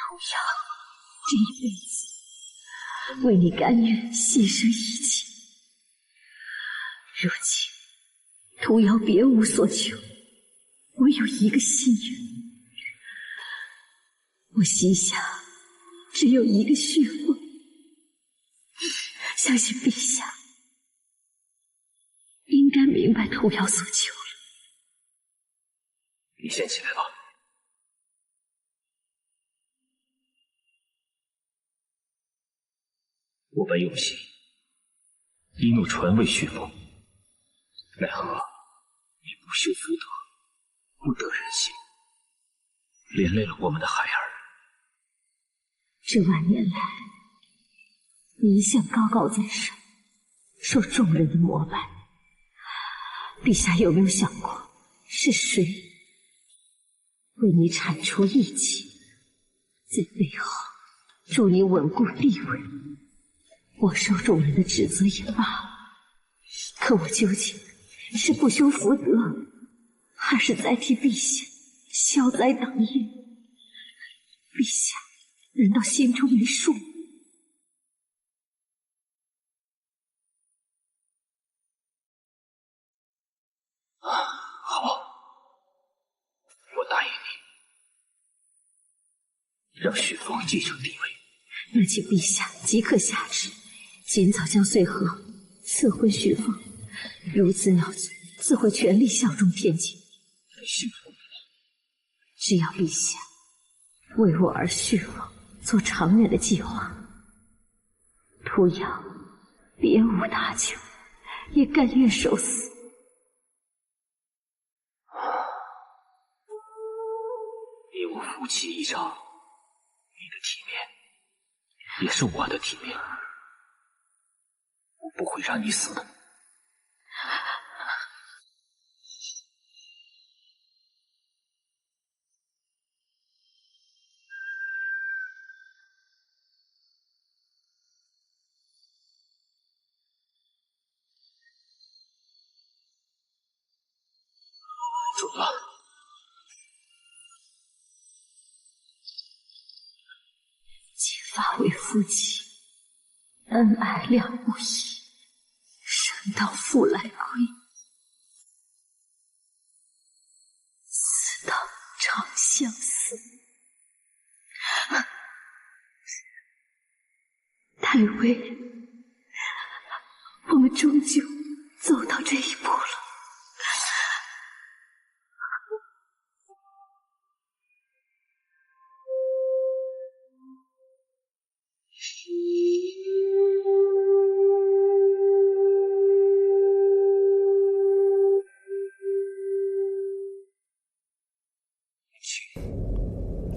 涂瑶，这一辈子为你甘愿牺牲一切。如今，涂瑶别无所求，唯有一个心愿。我膝下只有一个血凤，相信陛下应该明白涂瑶所求了。你先起来吧。我本有心，一怒传位血凤，奈何你不修福德，不得人心，连累了我们的孩儿。这万年来，你一向高高在上，受众人的膜拜。陛下有没有想过，是谁为你铲除异己，在背后助你稳固地位？我受众人的指责也罢了，可我究竟是不修福德，还是在替陛下消灾挡业？陛下难道心中没数？好，我答应你，让雪凤继承帝位。那请陛下即刻下旨，尽早将穗禾赐婚雪凤，如此鸟族自会全力效忠天境。幸福了。只要陛下为我而续望，做长远的计划，涂瑶别无他求，也甘愿受死。你我夫妻一场，你的体面也是我的体面，我不会让你死的。准了。结发为夫妻，恩爱两不疑，生到复来归，死到长相思。太尉，我们终究走到这一步了。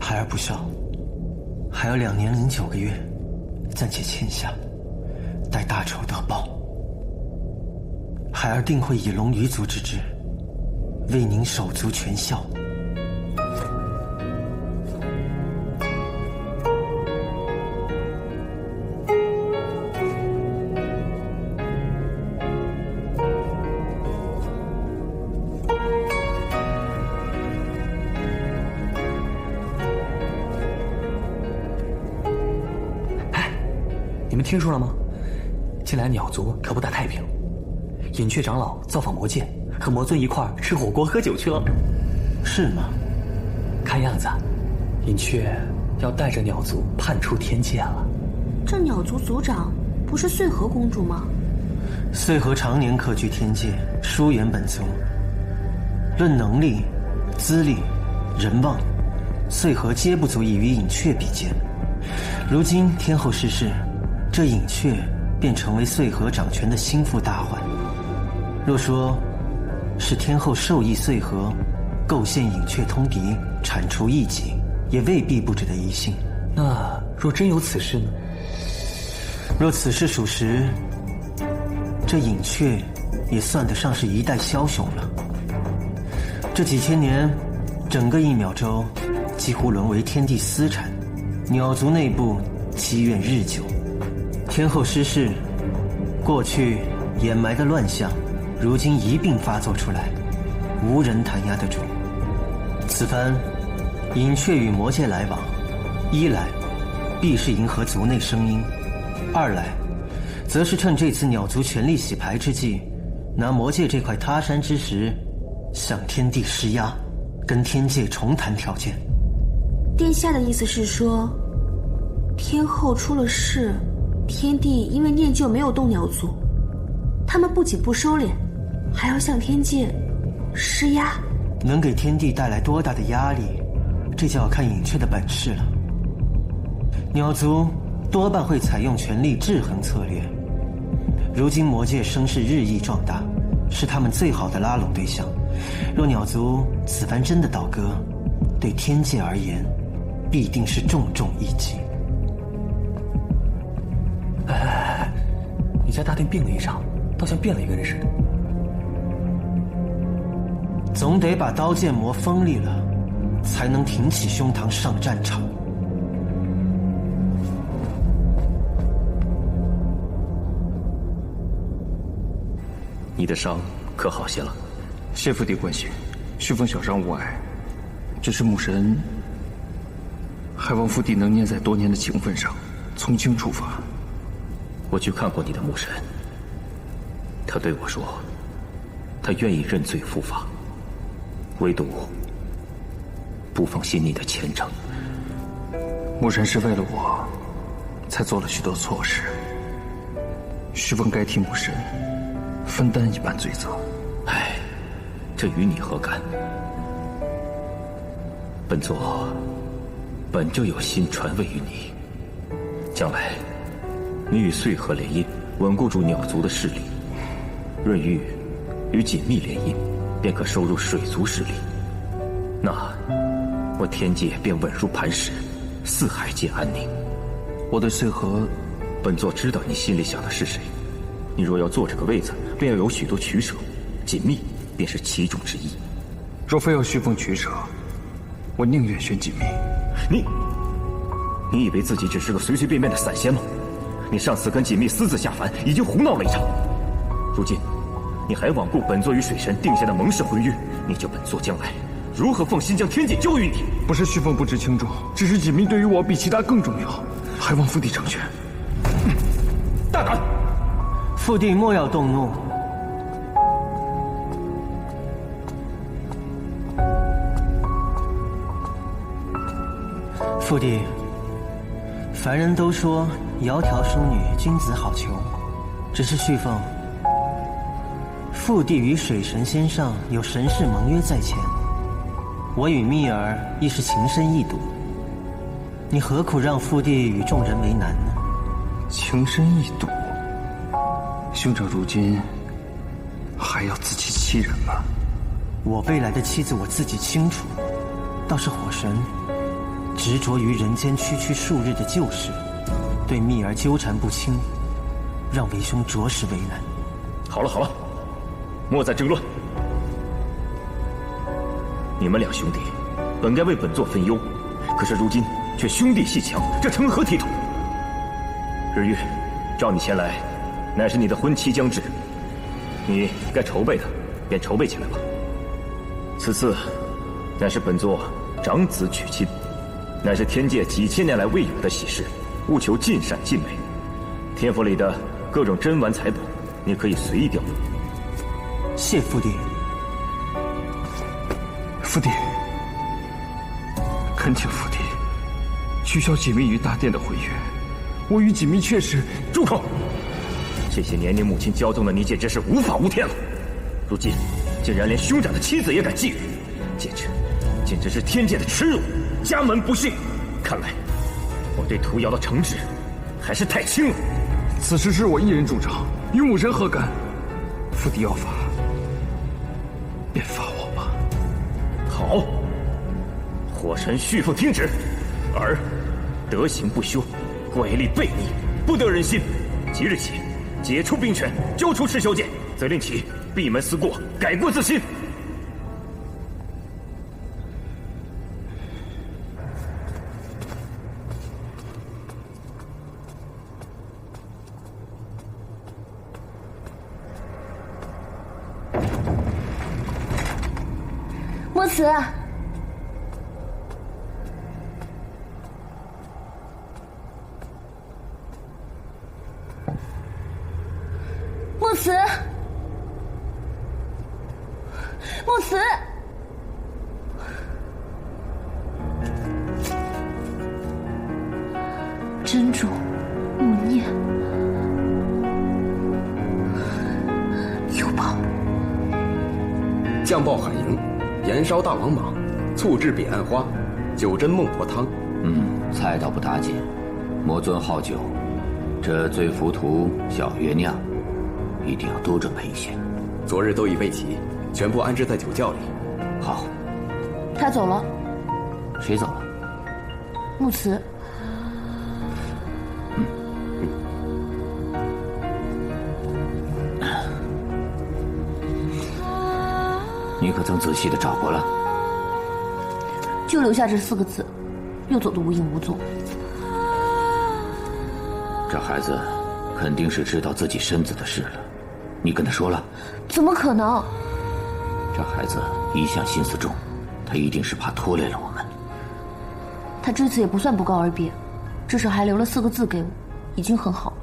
孩儿不孝，还有2年零9个月，暂且欠下，待大仇得报。孩儿定会以龙鱼族之志，为您手足全孝。你们听说了吗？近来鸟族可不大太平，隐雀长老造访魔界，和魔尊一块吃火锅喝酒去了。是吗？看样子，隐雀要带着鸟族叛出天界了。这鸟族族长不是穗禾公主吗？穗禾常年客居天界，疏远本族。论能力、资历、人望，穗禾皆不足以与隐雀比肩。如今天后逝世，这隐雀便成为穗禾掌权的心腹大患。若说是天后授意穗禾构陷隐雀通敌，铲除异己，也未必不值得一信。那若真有此事呢？若此事属实，这隐雀也算得上是一代枭雄了。这几千年，整个一秒洲几乎沦为天地私产，鸟族内部积怨日久。天后失势，过去掩埋的乱象，如今一并发作出来，无人弹压得住。此番隐雀与魔界来往，一来，必是迎合族内声音；二来，则是趁这次鸟族全力洗牌之际，拿魔界这块他山之石，向天地施压，跟天界重谈条件。殿下的意思是说，天后出了事，天帝因为念旧没有动鸟族，他们不仅不收敛，还要向天界施压。能给天帝带来多大的压力，这就要看隐雀的本事了。鸟族多半会采用权力制衡策略。如今魔界声势日益壮大，是他们最好的拉拢对象。若鸟族此番真的倒戈，对天界而言，必定是重重一击。你家大殿病了一场，倒像变了一个人似的。总得把刀剑魔锋利了，才能挺起胸膛上战场。你的伤可好些了？谢父帝关心，旭凤小伤无碍，只是母神还望父帝能念在多年的情分上，从轻处罚。我去看过你的母神，他对我说，他愿意认罪伏法，唯独不放心你的前程。母神是为了我，才做了许多错事。旭凤该替母神分担一半罪责。唉，这与你何干？本座本就有心传位于你，将来你与穗禾联姻，稳固住鸟族的势力；润玉与锦觅联姻，便可收入水族势力。那我天界便稳如磐石，四海皆安宁。我对穗禾，本座知道你心里想的是谁。你若要坐这个位子，便要有许多取舍，锦觅便是其中之一。若非要旭凤取舍，我宁愿选锦觅。你以为自己只是个随随便便的散仙吗？你上次跟锦觅私自下凡，已经胡闹了一场。如今，你还罔顾本座与水神定下的盟誓婚约，你叫本座将来如何放心将天界交于你？不是旭凤不知轻重，只是锦觅对于我比其他更重要，还望父帝成全。大胆！父帝莫要动怒。父帝，凡人都说窈窕淑女，君子好逑。只是旭凤，父帝与水神仙上有神誓盟约在前，我与蜜儿亦是情深意笃，你何苦让父帝与众人为难呢？情深意笃，兄长如今还要自欺欺人吗？我未来的妻子我自己清楚，倒是火神执着于人间区区数日的旧事，对蜜儿纠缠不清，让为兄着实为难。好了好了，莫再争论。你们两兄弟本该为本座分忧，可是如今却兄弟戏强，这成何体统？日月，召你前来，乃是你的婚期将至，你该筹备的便筹备起来吧。此次乃是本座长子娶亲，乃是天界几千年来未有的喜事，务求尽善尽美。天府里的各种珍玩财宝，你可以随意调用。谢父帝。父帝，恳请父帝取消锦觅与大殿的婚约。我与锦觅确实……住口！这些年你母亲骄纵的你简直是无法无天了。如今竟然连兄长的妻子也敢觊觎，简直是天界的耻辱，家门不幸。看来我对屠瑶的惩治还是太轻了。此事是我一人主张，与母神何干？父帝要罚，便罚我吧。好，火神旭凤听旨，儿德行不修，怪力悖逆，不得人心。即日起解除兵权，交出赤霄剑，责令其闭门思过，改过自新。墨慈，慈，木慈，真主，穆念，有宝。酱爆海营，盐烧大王蟒，醋制彼岸花，酒斟孟婆汤。菜倒不打紧。魔尊好酒，这醉浮屠、小月酿，一定要多准备一些。昨日都已备齐，全部安置在酒窖里。好。他走了。谁走了？木慈。你可曾仔细的找过了？就留下这4个字，又走得无影无踪。这孩子肯定是知道自己身子的事了，你跟他说了？怎么可能？这孩子一向心思重，他一定是怕拖累了我们。他这次也不算不告而别，至少还留了4个字给我，已经很好了。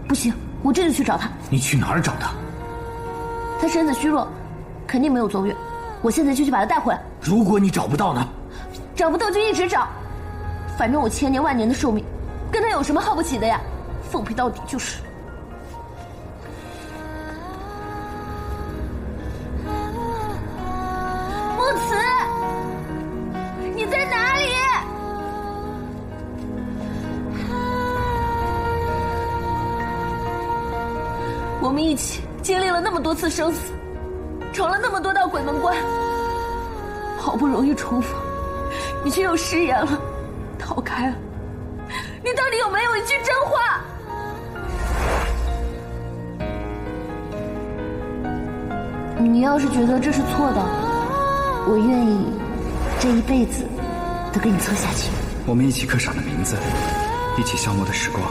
不行，我这就去找他。你去哪儿找他？他身子虚弱，肯定没有走远。我现在就去把他带回来。如果你找不到呢？找不到就一直找，反正我千年万年的寿命，跟他有什么耗不起的呀？奉陪到底就是。木慈，你在哪里？我们一起经历了那么多次生死，闯了那么多道鬼门关，好不容易重逢，你却又食言了，逃开了。你到底有没有一句真话？你要是觉得这是错的，我愿意这一辈子都给你策下去。我们一起刻上的名字，一起消磨的时光，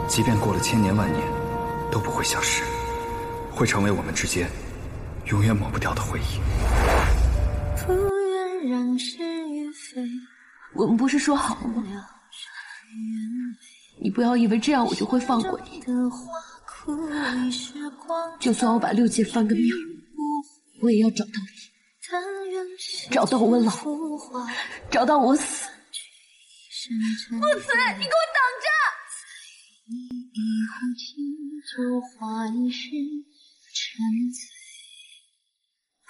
即便过了千年万年，都不会消失，会成为我们之间永远抹不掉的回忆。不愿让是与非，我们不是说好了吗？你不要以为这样我就会放过你。就算我把6界翻个面，我也要找到你，找到我老，找到我死。木慈，你给我挡着！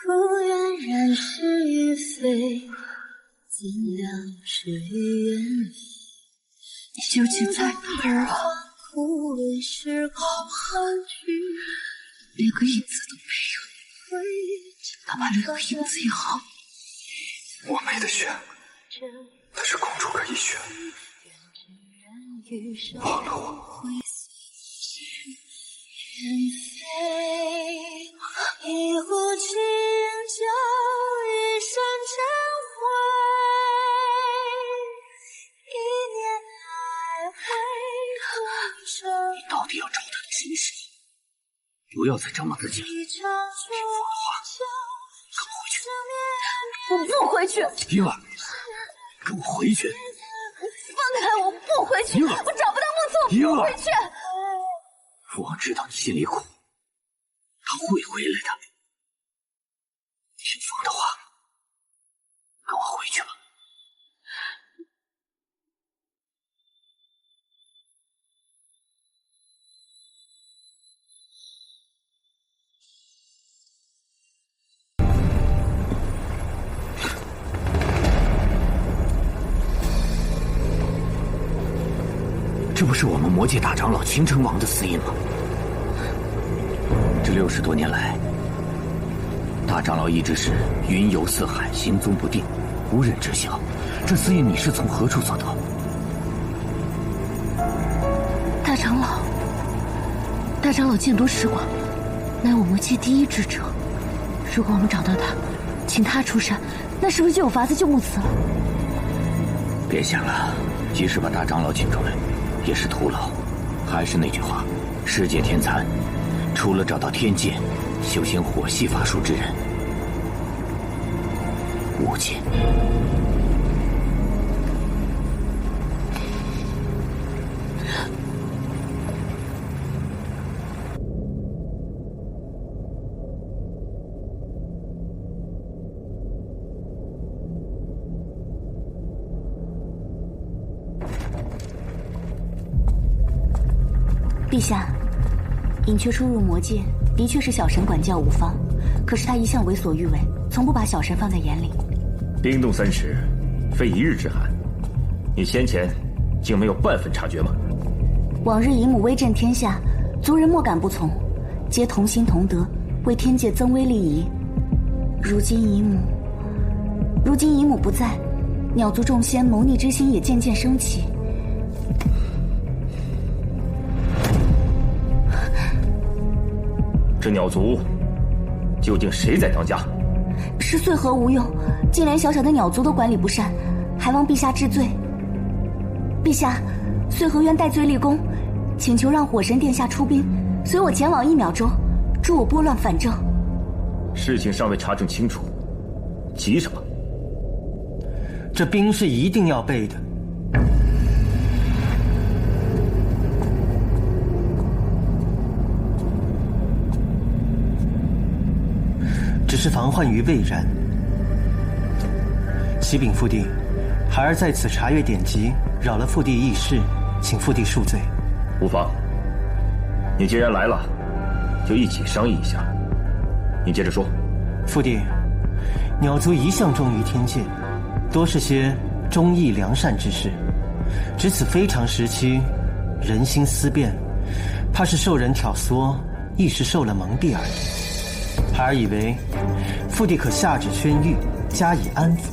不愿染是与非，尽量是与愿违。你究竟在哪儿啊？连个影子都没有，哪怕连个影子也好。我没得选，但是公主可以选。忘了我。一壶清酒，一生尘灰。一念来回回首。你到底要找他的什么时候？不要再折磨自己了。听我的话，跟我回去。我不回去。伊娃，跟我回去。放开我！不回去！我找不到木醋，我不回去。父王知道你心里苦，他会回来的。听父王的话，跟我回去吧。这不是我们魔界大长老秦城王的死印吗？这60多年来，大长老一直是云游四海，行踪不定，无人知晓。这死印你是从何处所得？大长老见多识广，乃我魔界第一智者。如果我们找到他，请他出山，那是不是就有法子救木慈了？别想了，即使把大长老请出来，也是徒劳。还是那句话，世界天残，除了找到天界修行火系法术之人，无解。陛下，隐雀初入魔界，的确是小神管教无方，可是他一向为所欲为，从不把小神放在眼里。冰冻3尺，非一日之寒，你先前竟没有半分察觉吗？往日姨母威震天下，族人莫敢不从，皆同心同德，为天界增威利益。如今姨母不在，鸟族众仙谋逆之心也渐渐升起。这鸟族究竟谁在当家？是穗禾无用，竟连小小的鸟族都管理不善，还望陛下治罪。陛下，穗禾愿戴罪立功，请求让火神殿下出兵，随我前往1秒钟，助我拨乱反正。事情尚未查证清楚，急什么？这兵是一定要备的。只是防患于未然。启禀父帝，孩儿在此查阅典籍，扰了父帝议事，请父帝恕罪。无妨，你既然来了，就一起商议一下。你接着说。父帝，鸟族一向忠于天界，多是些忠义良善之事，只此非常时期，人心思变，怕是受人挑唆，一时受了蒙蔽而已。孩儿以为，父帝可下旨宣谕，加以安抚。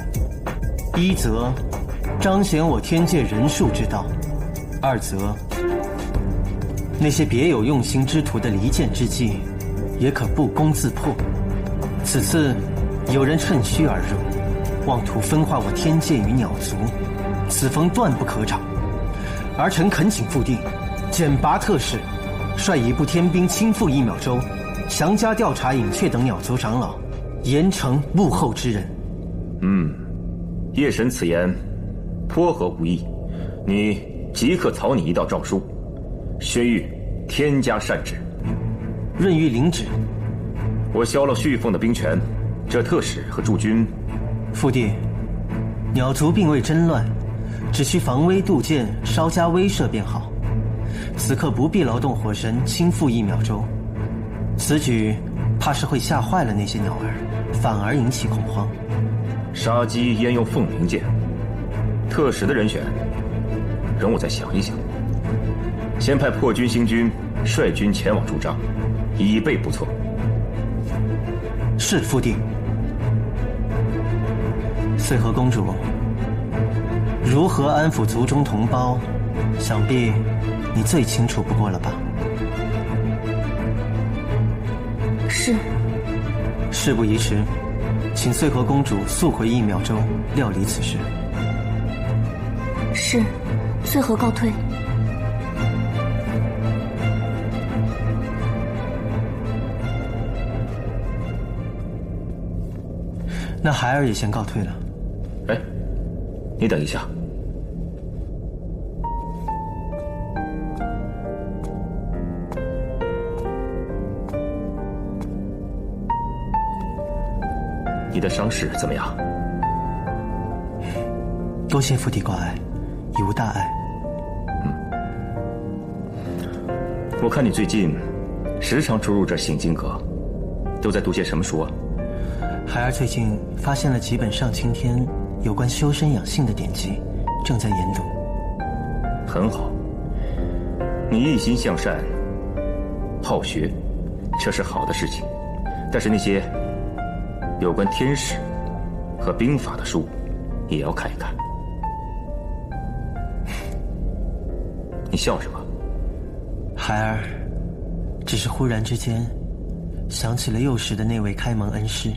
一则彰显我天界人术之道，二则那些别有用心之徒的离间之计，也可不攻自破。此次有人趁虚而入，妄图分化我天界与鸟族，此风断不可长。儿臣恳请父帝简拔特使，率一部天兵亲赴1秒洲，详加调查隐雀等鸟族长老，严惩幕后之人。夜神此言颇合无益，你即刻草拟一道诏书，宣谕天加善旨。润玉领旨。我削了旭凤的兵权，这特使和驻军。父帝，鸟族并未真乱，只需防微杜渐，稍加威慑便好。此刻不必劳动火神亲赴1秒洲，此举怕是会吓坏了那些鸟儿，反而引起恐慌。杀鸡焉用凤鸣剑？特使的人选，容我再想一想。先派破军星君率军前往驻扎，以备不测。是父帝。穗禾公主，如何安抚族中同胞，想必你最清楚不过了吧？是。事不宜迟，请穗禾公主速回1秒洲料理此事。是，穗禾告退。那孩儿也先告退了。哎，你等一下。你的伤势怎么样？多谢父帝关爱，已无大碍。我看你最近时常出入这醒经阁，都在读些什么书啊？孩儿最近发现了几本上青天有关修身养性的典籍，正在研读。很好，你一心向善，好学，这是好的事情。但是那些有关天史和兵法的书，也要看一看。你笑什么？孩儿只是忽然之间想起了幼时的那位开蒙恩师。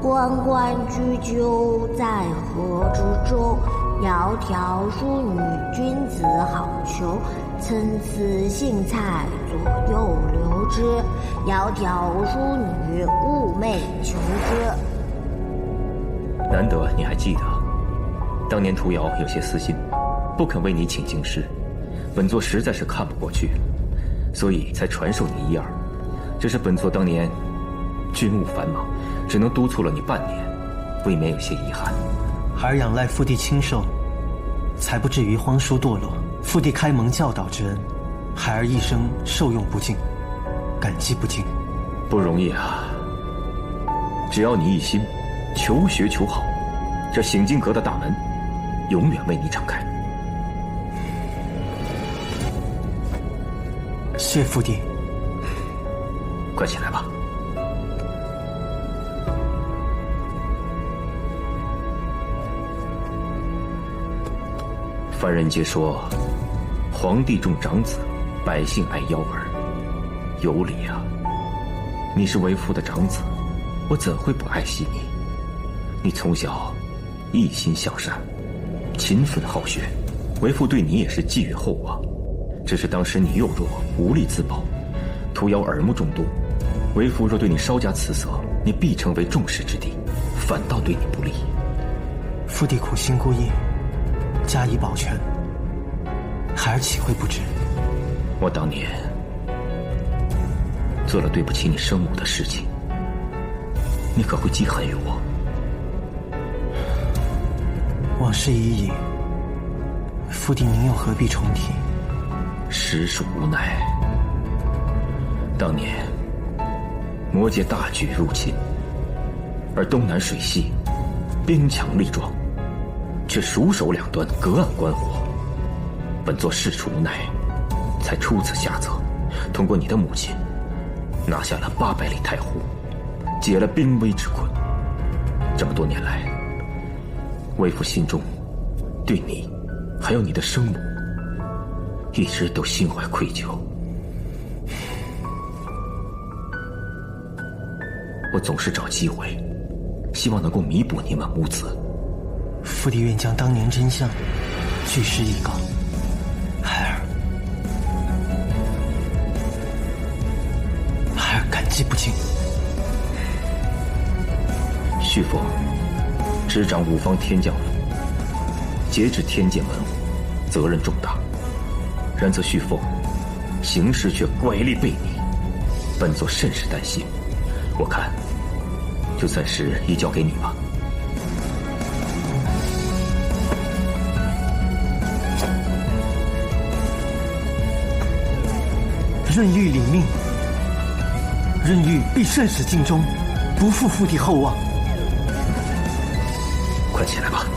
关关雎鸠，在河之洲。窈窕淑女，君子好逑。参差荇菜，左右流之。窈窕淑女，寤寐求之。难得你还记得，当年屠瑶有些私心，不肯为你请京师，本座实在是看不过去，所以才传授你一二。只是本座当年军务繁忙，只能督促了你半年，未免有些遗憾。孩儿仰赖父帝亲授，才不至于荒疏堕落。父帝开蒙教导之恩，孩儿一生受用不尽，感激不尽。不容易啊！只要你一心求学求好，这醒经阁的大门永远为你敞开。谢父帝。快起来吧。凡人皆说，皇帝重长子，百姓爱幺儿，有理啊。你是为父的长子，我怎会不爱惜你？你从小一心向善，勤奋好学，为父对你也是寄予厚望。只是当时你幼弱，无力自保，屠瑶耳目众多，为父若对你稍加辞色，你必成为众矢之的，反倒对你不利。父帝苦心孤诣，加以保全，孩儿岂会不知？我当年做了对不起你生母的事情，你可会记恨于我？往事已矣，父帝您又何必重提？实属无奈。当年魔界大举入侵，而东南水系兵强力壮，却蜀守两端，隔岸观火。本座事出无奈，才出此下策，通过你的母亲拿下了800里太湖，解了兵危之困。这么多年来，为父心中对你还有你的生母一直都心怀愧疚。我总是找机会，希望能够弥补你们母子。父帝愿将当年真相据实以告，孩儿感激不尽。旭凤执掌5方天将府，节制天界文武，责任重大。然则旭凤行事却拐力背逆，本座甚是担心。我看就暂时移交给你吧。润玉领命，润玉必慎始尽忠，不负父帝厚望。快起来吧。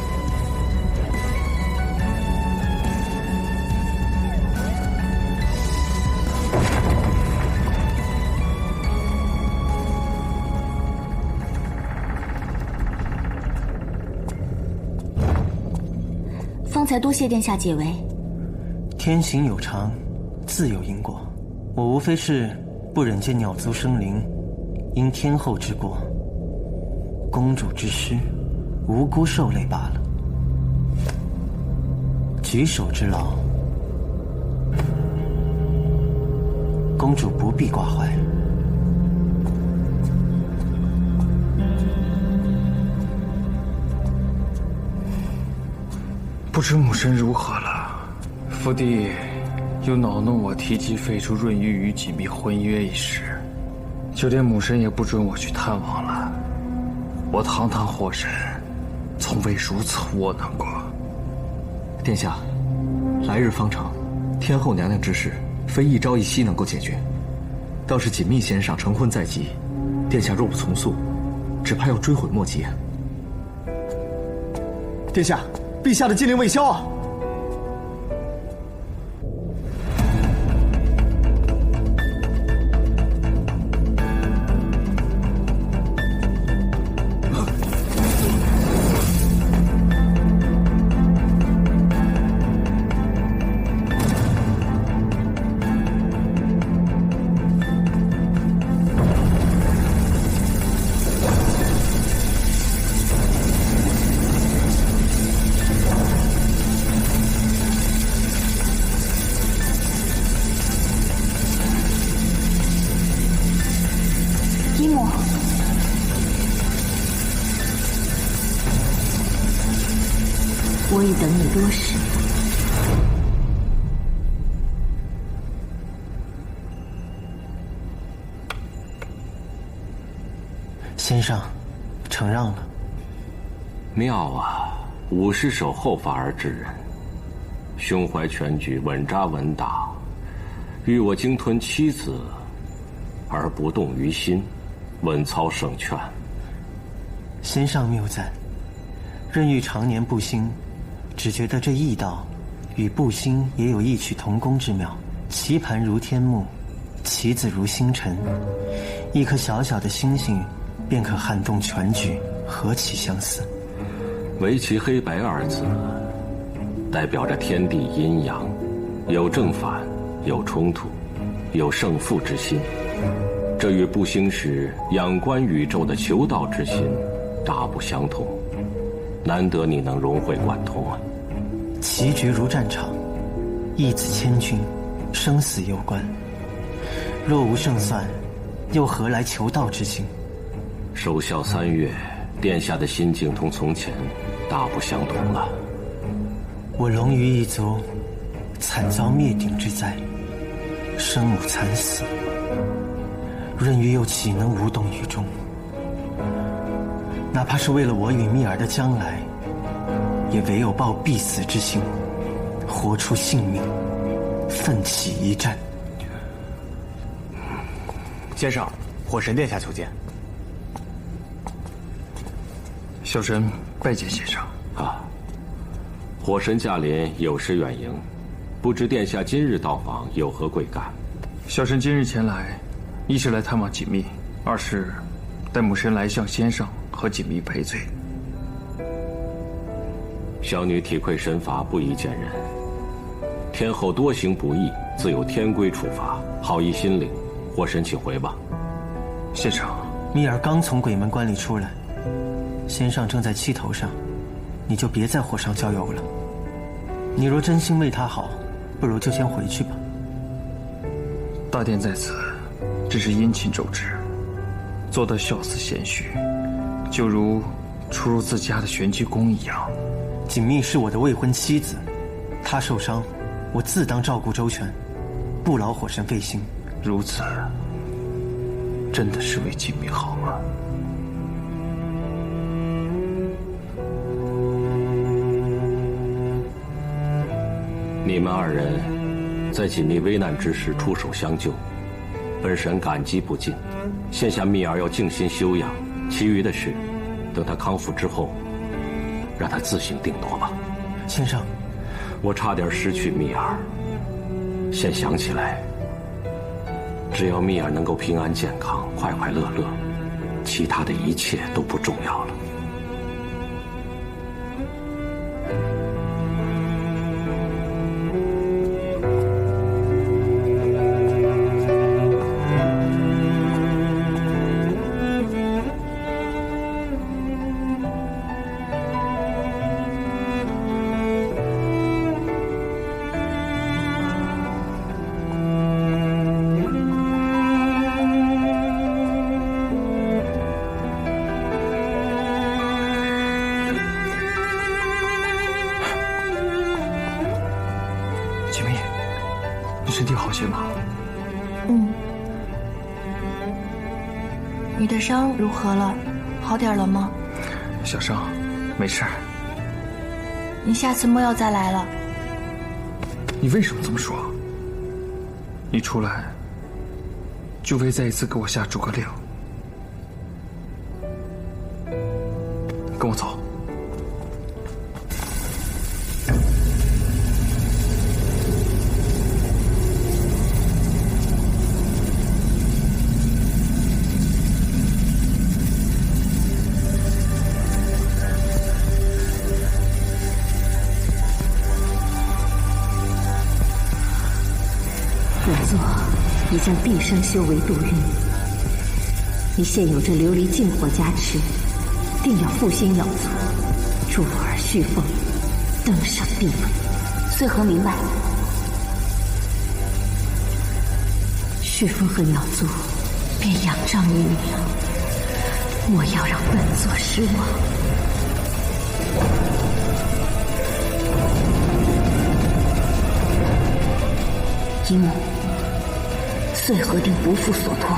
方才多谢殿下解围。天行有常，自有因果。我无非是不忍见鸟族生灵因天后之过，公主之失，无辜受累罢了。举手之劳，公主不必挂怀。不知母神如何了？父帝又恼怒我提及废除润玉与锦觅婚约一事，就连母神也不准我去探望了。我堂堂祸神，从未如此窝囊过。殿下，来日方长，天后娘娘之事非一朝一夕能够解决。倒是锦觅先生成婚在即，殿下若不从速，只怕要追悔莫及。殿下，陛下的禁令未消啊！多事。先生，承让了。妙啊，50手后发而之人，胸怀全局，稳扎稳打，欲我鲸吞妻子，而不动于心，稳操胜券。先上谬赞，任欲常年不兴，只觉得这异道与不兴也有异曲同工之妙。棋盘如天幕，棋子如星辰，一颗小小的星星便可撼动全局，何其相似！围棋黑白2字，代表着天地阴阳，有正反，有冲突，有胜负之心。这与不兴时仰观宇宙的求道之心大不相同，难得你能融会贯通啊！棋局如战场，义子千钧，生死攸关。若无胜算，又何来求道之心？守孝3月，殿下的心境同从前大不相同了。我龙鱼一族，惨遭灭顶之灾，生母惨死，润玉又岂能无动于衷？哪怕是为了我与蜜儿的将来，也唯有抱必死之心，活出性命，奋起一战。先生，火神殿下求见。小神拜见先生。啊，火神驾临，有失远迎，不知殿下今日到访有何贵干？小神今日前来，一是来探望锦觅，二是带母神来向先生和锦觅赔罪。小女体愧神法，不宜见人。天后多行不义，自有天规处罚，好意心领。火神请回吧。先生，蜜儿刚从鬼门关里出来，先生正在气头上，你就别再火上浇油了。你若真心为他好，不如就先回去吧。大殿在此，只是殷勤周知，做得孝思贤婿，就如出入自家的玄机宫一样。锦觅是我的未婚妻子，她受伤，我自当照顾周全，不劳火神费心。如此，真的是为锦觅好吗？你们2人在锦觅危难之时出手相救，本神感激不尽。现下蜜儿要静心休养，其余的事，等她康复之后，让她自行定夺吧。先生，我差点失去蜜儿，现想起来，只要蜜儿能够平安健康、快快乐乐，其他的一切都不重要了。身体好些吗？你的伤如何了？好点了吗？小伤，没事。你下次莫要再来了。你为什么这么说？你出来，就为再一次给我下诸葛令。跟我走。本座已将毕生修为度孕，你现有这琉璃净火加持，定要复兴瑶族，助儿续凤，登上帝位。穗禾明白。续凤和瑶族便仰仗于你了，莫要让本座失望。一木，穗禾定不负所托。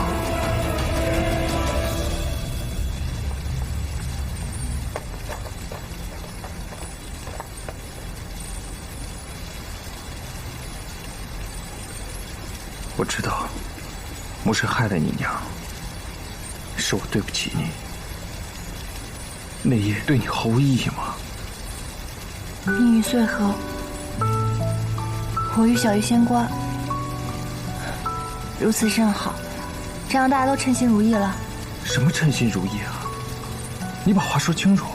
我知道，牧师害了你娘，是我对不起你。那夜对你毫无意义吗？你与穗禾，我与小玉仙官，如此甚好，这样大家都称心如意了。什么称心如意啊？你把话说清楚。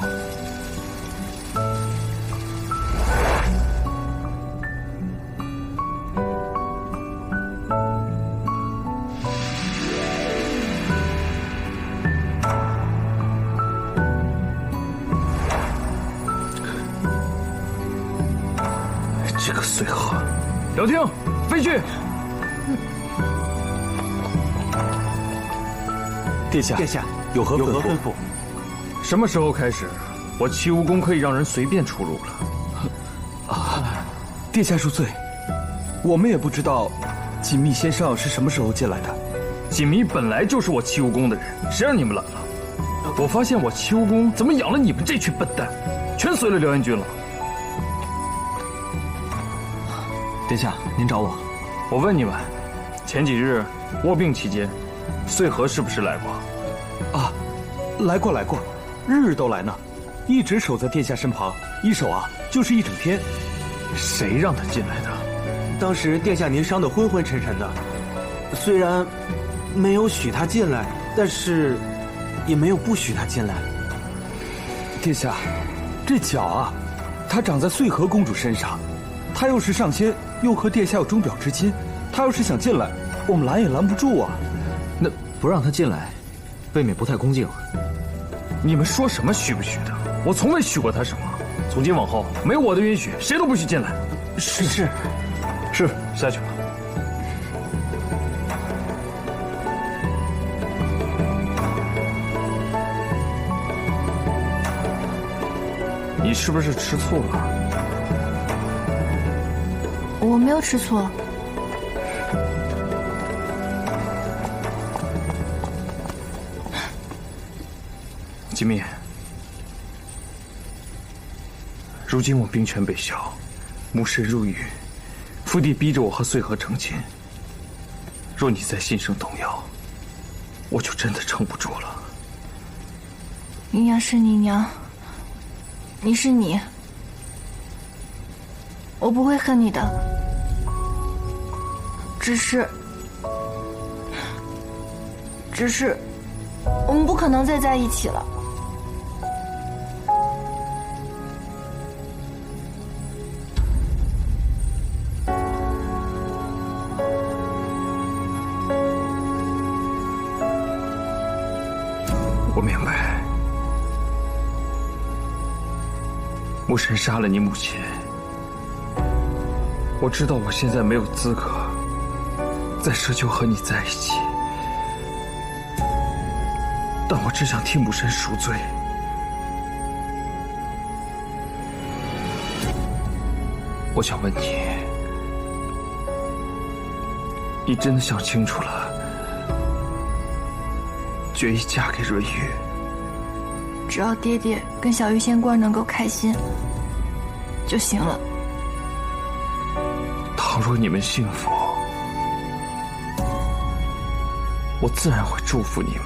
这个穗禾，聊天，飞去。殿下，有何吩咐？什么时候开始，我齐无宫可以让人随便出入了？啊，殿下恕罪，我们也不知道锦觅先生是什么时候进来的。锦觅本来就是我齐无宫的人，谁让你们懒了？我发现我齐无宫怎么养了你们这群笨蛋，全随了辽元君了。殿下，您找我？我问你们，前几日卧病期间，穗禾是不是来过？啊，来过，日日都来呢，一直守在殿下身旁，一守啊就是一整天。谁让他进来的？当时殿下您伤得昏昏沉沉的，虽然没有许他进来，但是也没有不许他进来。殿下，这脚啊，它长在穗禾公主身上，她又是上仙，又和殿下有钟表之亲，她要是想进来，我们拦也拦不住啊。那不让她进来，未免不太恭敬。你们说什么许不许的？我从未许过她什么。从今往后，没有我的允许，谁都不许进来。是，下去吧。你是不是吃醋了？我没有吃醋。锦觅，如今我兵权被削，母神入狱，父帝逼着我和穗禾成亲。若你再心生动摇，我就真的撑不住了。你娘是你娘，你是你，我不会恨你的，只是我们不可能再在一起了。我明白，牧神杀了你母亲，我知道我现在没有资格再奢求和你在一起，但我只想替母神赎罪。我想问你，你真的想清楚了，决意嫁给润玉？只要爹爹跟小玉仙官能够开心就行了。倘若你们幸福，我自然会祝福你们。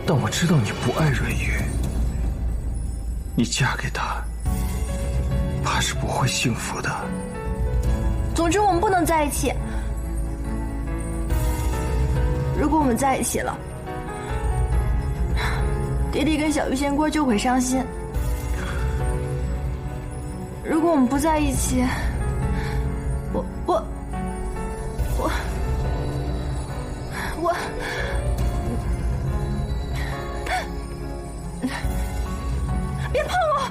但我知道你不爱润玉，你嫁给他，怕是不会幸福的。总之，我们不能在一起。如果我们在一起了，爹爹跟小玉仙官就会伤心。如果我们不在一起，我别碰我！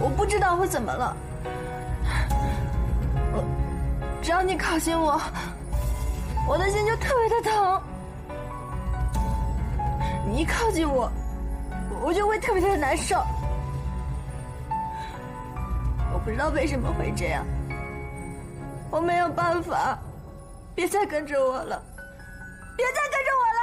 我不知道会怎么了，只要你靠近我，我的心就特别的疼。你一靠近我，我就会特别的难受。我不知道为什么会这样，我没有办法。别再跟着我了，别再跟着我了。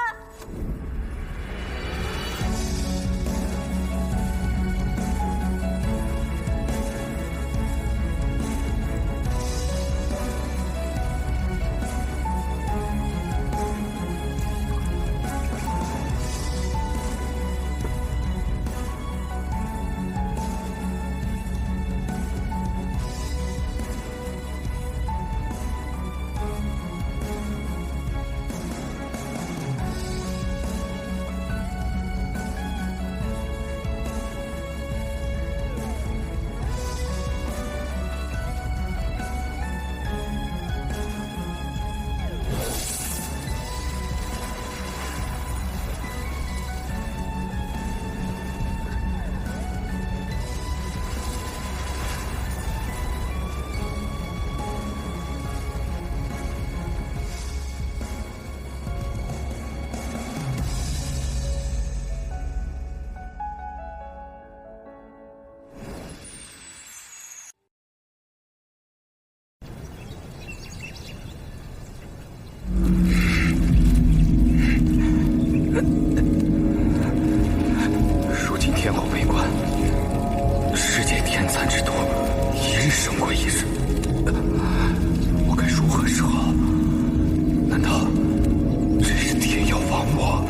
如今天后为官，世界天残之多，一日胜过一日。我该如何是好？难道真是天要亡我？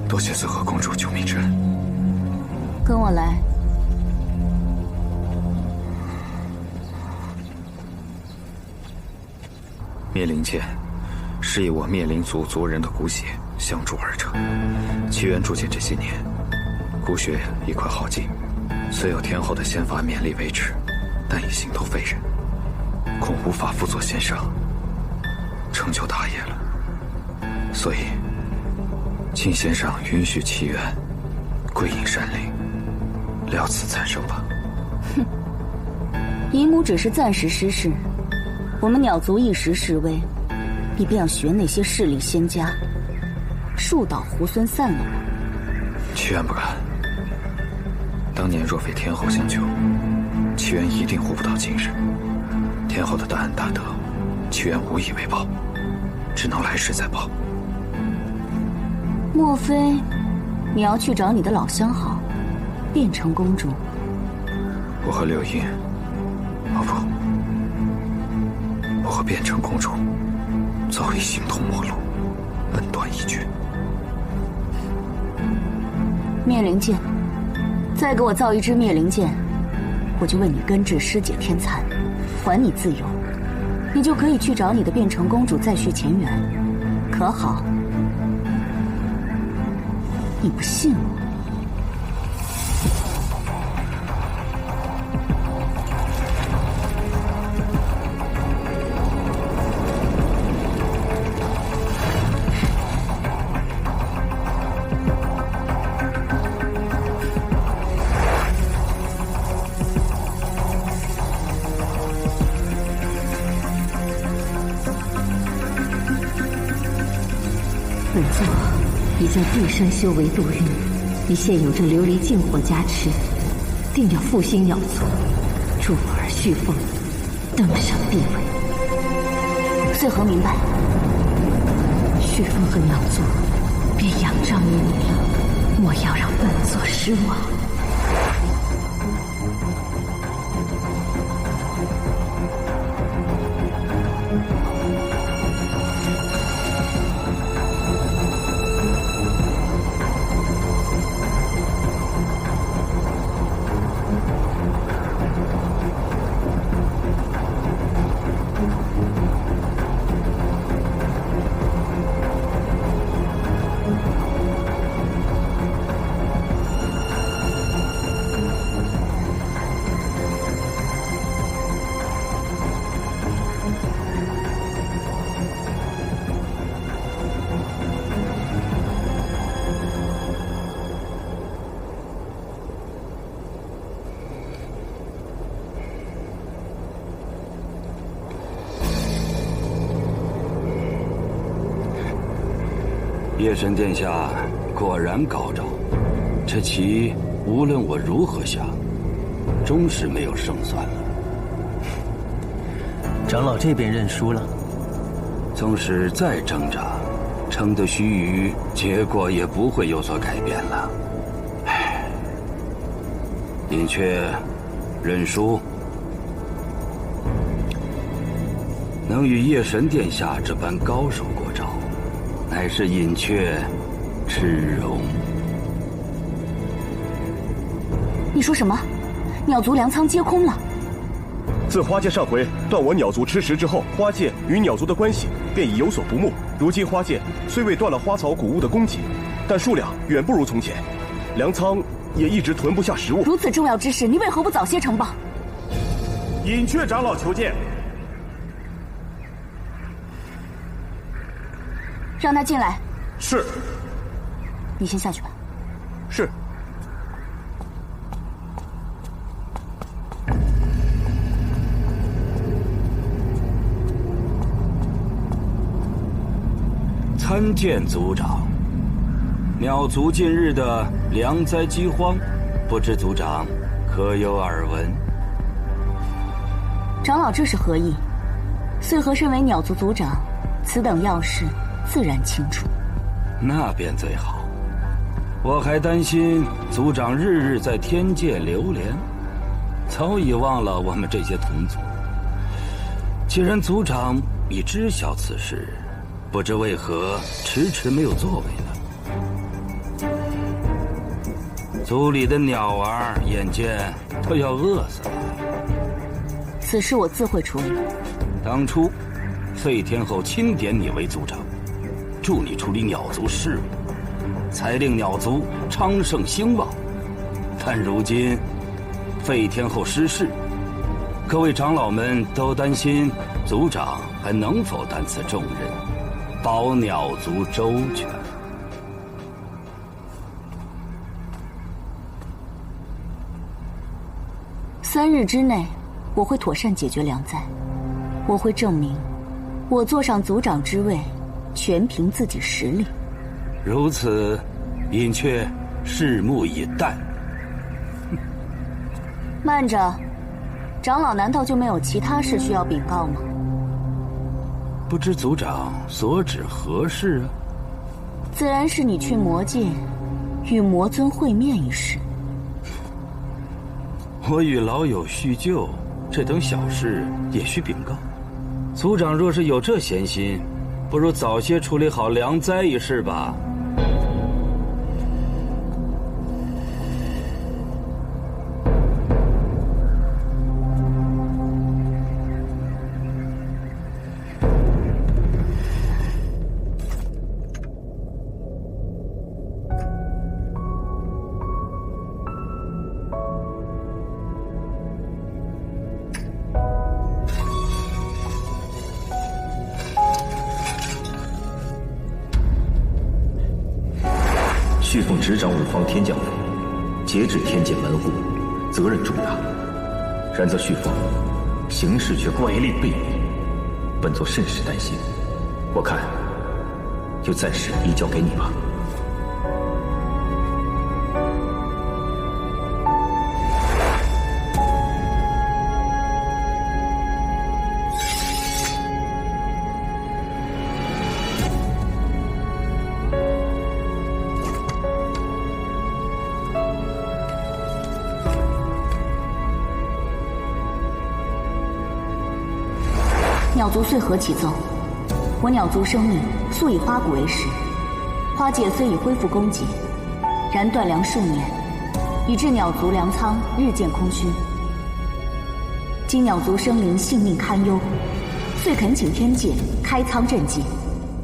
多谢紫河公主救命之恩。跟我来。灭灵剑是以我灭灵族族人的骨血相铸而成，奇缘铸剑这些年，骨血已快耗尽，虽有天后的仙法勉力维持，但已形同废人，恐无法辅佐仙上成就大业了。所以请仙上允许奇缘归隐山林，了此残生吧。哼，姨母只是暂时失势，我们鸟族一时示威，你便要学那些势力仙家，树倒猢狲散了我。奇缘不敢。当年若非天后相救，奇缘一定活不到今日。天后的大恩大德，奇缘无以为报，只能来世再报。莫非你要去找你的老相好，变成公主？我和柳英，哦不，我和变成公主早已形同陌路，恩断义绝。灭灵剑，再给我造一支灭灵剑，我就为你根治尸解天残，还你自由，你就可以去找你的变成公主再续前缘，可好？你不信我？本座已将地山修为度日，你现有这琉璃净火加持，定要复兴鸟族，助儿续凤，登上帝位。穗禾明白，续凤和鸟族便仰仗于你了，莫要让本座失望。夜神殿下果然高招，这棋无论我如何下，终是没有胜算了。长老这边认输了。纵使再挣扎，撑得须臾，结果也不会有所改变了。唉，隐雀认输。能与夜神殿下这般高手过招，乃是隐雀耻荣。你说什么？鸟族粮仓皆空了？自花界上回断我鸟族吃食之后，花界与鸟族的关系便已有所不睦。如今花界虽未断了花草谷物的供给，但数量远不如从前，粮仓也一直囤不下食物。如此重要之事，你为何不早些呈报？隐雀长老求见。让他进来。是。你先下去吧。是。参见族长，鸟族近日的粮灾饥荒，不知族长可有耳闻？长老这是何意？穗禾身为鸟族族长，此等要事自然清楚。那便最好。我还担心族长日日在天界流连，早已忘了我们这些同族。既然族长已知晓此事，不知为何迟迟没有作为呢？族里的鸟儿眼见都要饿死了。此事我自会处理。当初废天后钦点你为族长，助你处理鸟族事务，才令鸟族昌盛兴旺。但如今废天后失势，各位长老们都担心族长还能否担此重任，保鸟族周全。3日之内，我会妥善解决粮灾。我会证明，我坐上族长之位，全凭自己实力。如此，隐雀拭目以待。慢着，长老难道就没有其他事需要禀告吗？不知族长所指何事啊？自然是你去魔界与魔尊会面一事。我与老友叙旧，这等小事也需禀告。族长若是有这闲心，不如早些处理好粮灾一事吧。旭凤执掌五方天将府，节制天界门户，责任重大。然则旭凤行事却乖戾悖逆，本座甚是担心。我看就暂时移交给你吧。鸟族穗禾启奏，我鸟族生命素以花谷为食，花界虽已恢复供给，然断粮数年，以致鸟族粮仓日渐空虚。今鸟族生灵性命堪忧，遂恳请天界开仓赈济，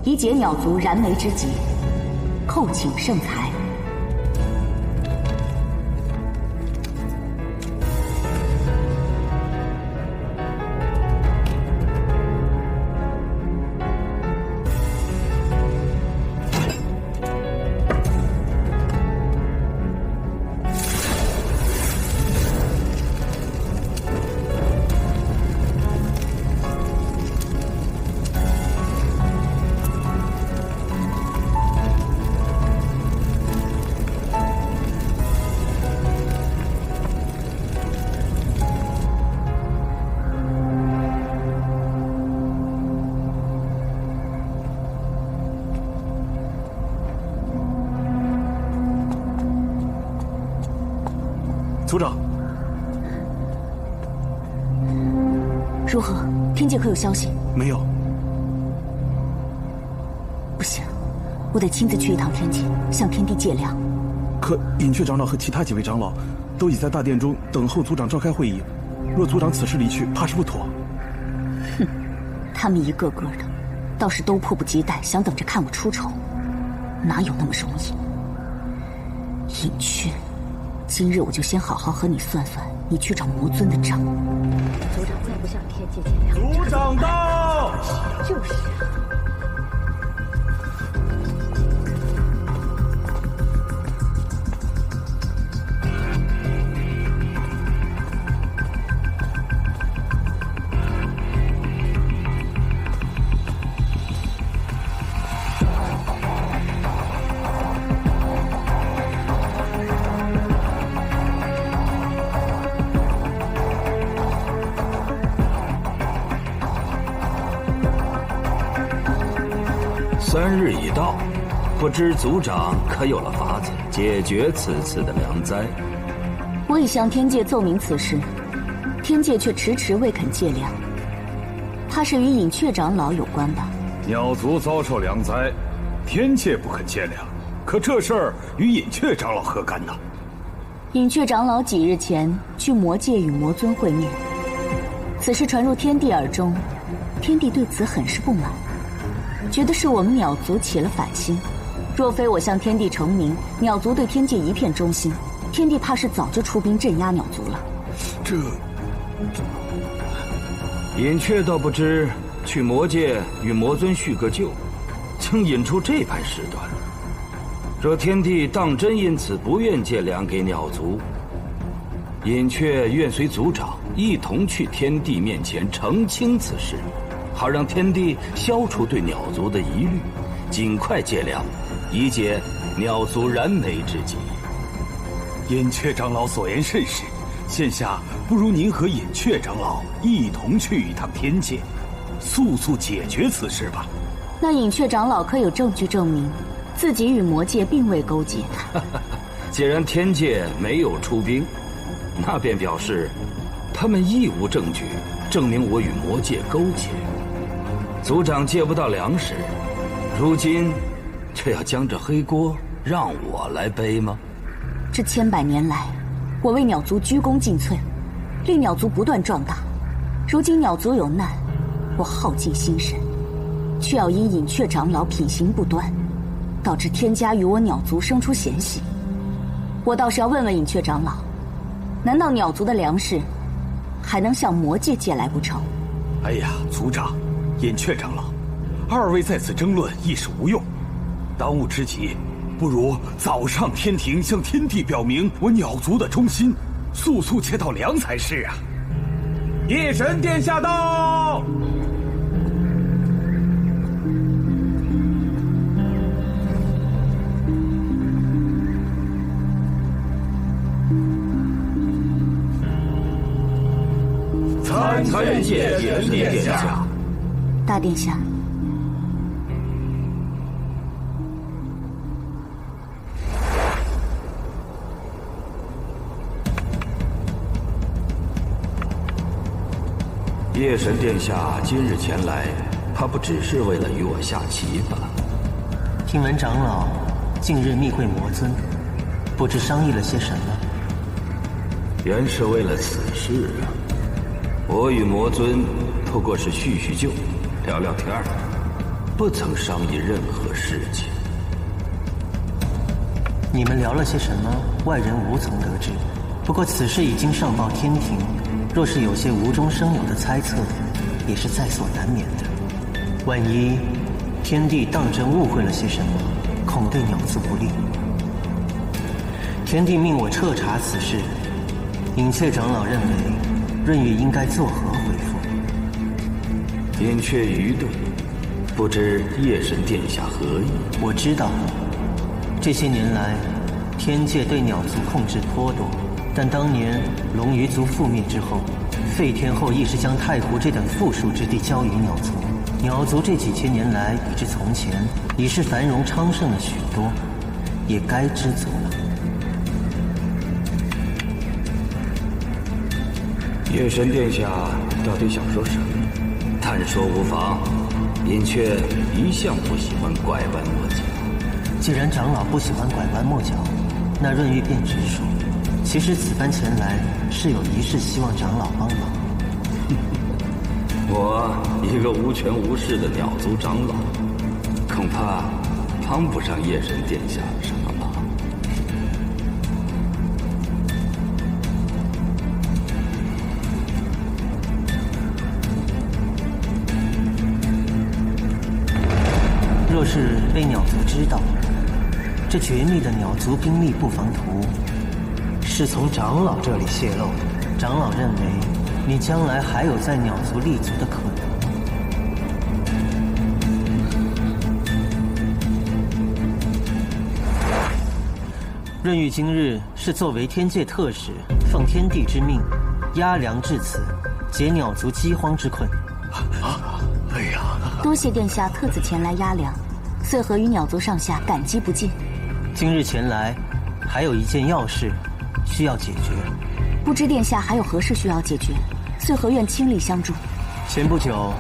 以解鸟族燃眉之急，叩请圣裁。如何？天界可有消息？没有。不行，我得亲自去一趟天界，向天帝借粮。可隐雀长老和其他几位长老都已在大殿中等候族长召开会议，若族长此时离去，怕是不妥。哼，他们一个个的，倒是都迫不及待，想等着看我出丑，哪有那么容易？隐雀，今日我就先好好和你算算你去找魔尊的账。族长再不向天界借粮，族长到！就是啊。3日已到，不知族长可有了法子解决此次的粮灾？我已向天界奏明此事，天界却迟迟未肯借粮，怕是与隐雀长老有关吧？鸟族遭受粮灾，天界不肯借粮，可这事儿与隐雀长老何干呢？隐雀长老几日前去魔界与魔尊会面，此事传入天帝耳中，天帝对此很是不满。觉得是我们鸟族起了反心，若非我向天帝呈明，鸟族对天界一片忠心，天帝怕是早就出兵镇压鸟族了。隐雀倒不知去魔界与魔尊叙个旧，竟引出这般事端。若天帝当真因此不愿借粮给鸟族，隐雀愿随族长一同去天帝面前澄清此事，好让天帝消除对鸟族的疑虑，尽快借粮，以解鸟族燃眉之急。隐雀长老所言甚是，现下不如您和隐雀长老一同去一趟天界，速速解决此事吧。那隐雀长老可有证据证明自己与魔界并未勾结？既然天界没有出兵，那便表示他们亦无证据证明我与魔界勾结。族长借不到粮食，如今却要将这黑锅让我来背吗？这千百年来，我为鸟族鞠躬尽瘁，令鸟族不断壮大。如今鸟族有难，我耗尽心神，却要因隐雀长老品行不端，导致天家与我鸟族生出嫌隙。我倒是要问问隐雀长老，难道鸟族的粮食还能向魔界借来不成？哎呀，族长，隐雀长老，二位在此争论亦是无用。当务之急，不如早上天庭向天帝表明我鸟族的忠心，速速借到粮才是啊！夜神殿下到！参见夜神殿下。大殿下，夜神殿下今日前来，怕不只是为了与我下棋吧？听闻长老近日密会魔尊，不知商议了些什么？原是为了此事啊。我与魔尊不过是叙叙旧，聊聊天儿，不曾商议任何事情。你们聊了些什么？外人无从得知。不过此事已经上报天庭，若是有些无中生有的猜测，也是在所难免的。万一天帝当真误会了些什么，恐对鸟族不利。天帝命我彻查此事，隐雀长老认为润玉应该作何回复？隐雀愚钝，不知夜神殿下何意？我知道，这些年来，天界对鸟族控制颇多，但当年龙鱼族覆灭之后，废天后亦是将太湖这等富庶之地交予鸟族。鸟族这几千年来比之从前，已是繁荣昌盛了许多，也该知足了。夜神殿下到底想说什么？但说无妨，隐雀一向不喜欢拐弯抹角。既然长老不喜欢拐弯抹角，那润玉便直说，其实此番前来是有一事希望长老帮忙。我一个无权无势的鸟族长老，恐怕帮不上夜神殿下什么忙。若是被鸟族知道，这绝密的鸟族兵力布防图是从长老这里泄露的，长老认为你将来还有在鸟族立足的可能。润玉今日是作为天界特使，奉天地之命，押粮至此，解鸟族饥荒之困。哎呀！多谢殿下特此前来押粮，穗禾与鸟族上下感激不尽。今日前来，还有一件要事需要解决。不知殿下还有何事需要解决？穗禾愿倾力相助。前不久，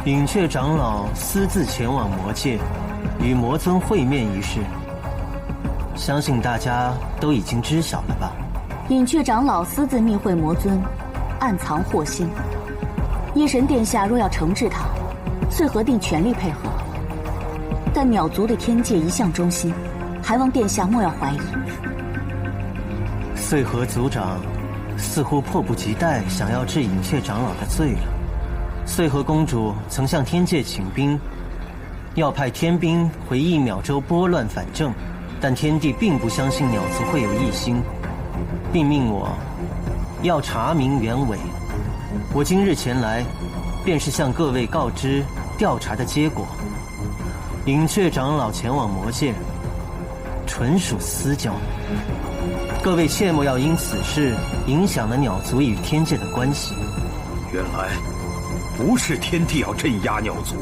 隐雀长老私自前往魔界，与魔尊会面一事，相信大家都已经知晓了吧？隐雀长老私自密会魔尊，暗藏祸心。夜神殿下若要惩治他，穗禾定全力配合。但鸟族对天界一向忠心，还望殿下莫要怀疑。穗禾族长似乎迫不及待想要治隐雀长老的罪了。穗禾公主曾向天界请兵，要派天兵回1秒洲拨乱反正，但天帝并不相信鸟族会有异心，并命我要查明原委。我今日前来，便是向各位告知调查的结果。隐雀长老前往魔界，纯属私交。各位切莫要因此事影响了鸟族与天界的关系。原来不是天帝要镇压鸟族，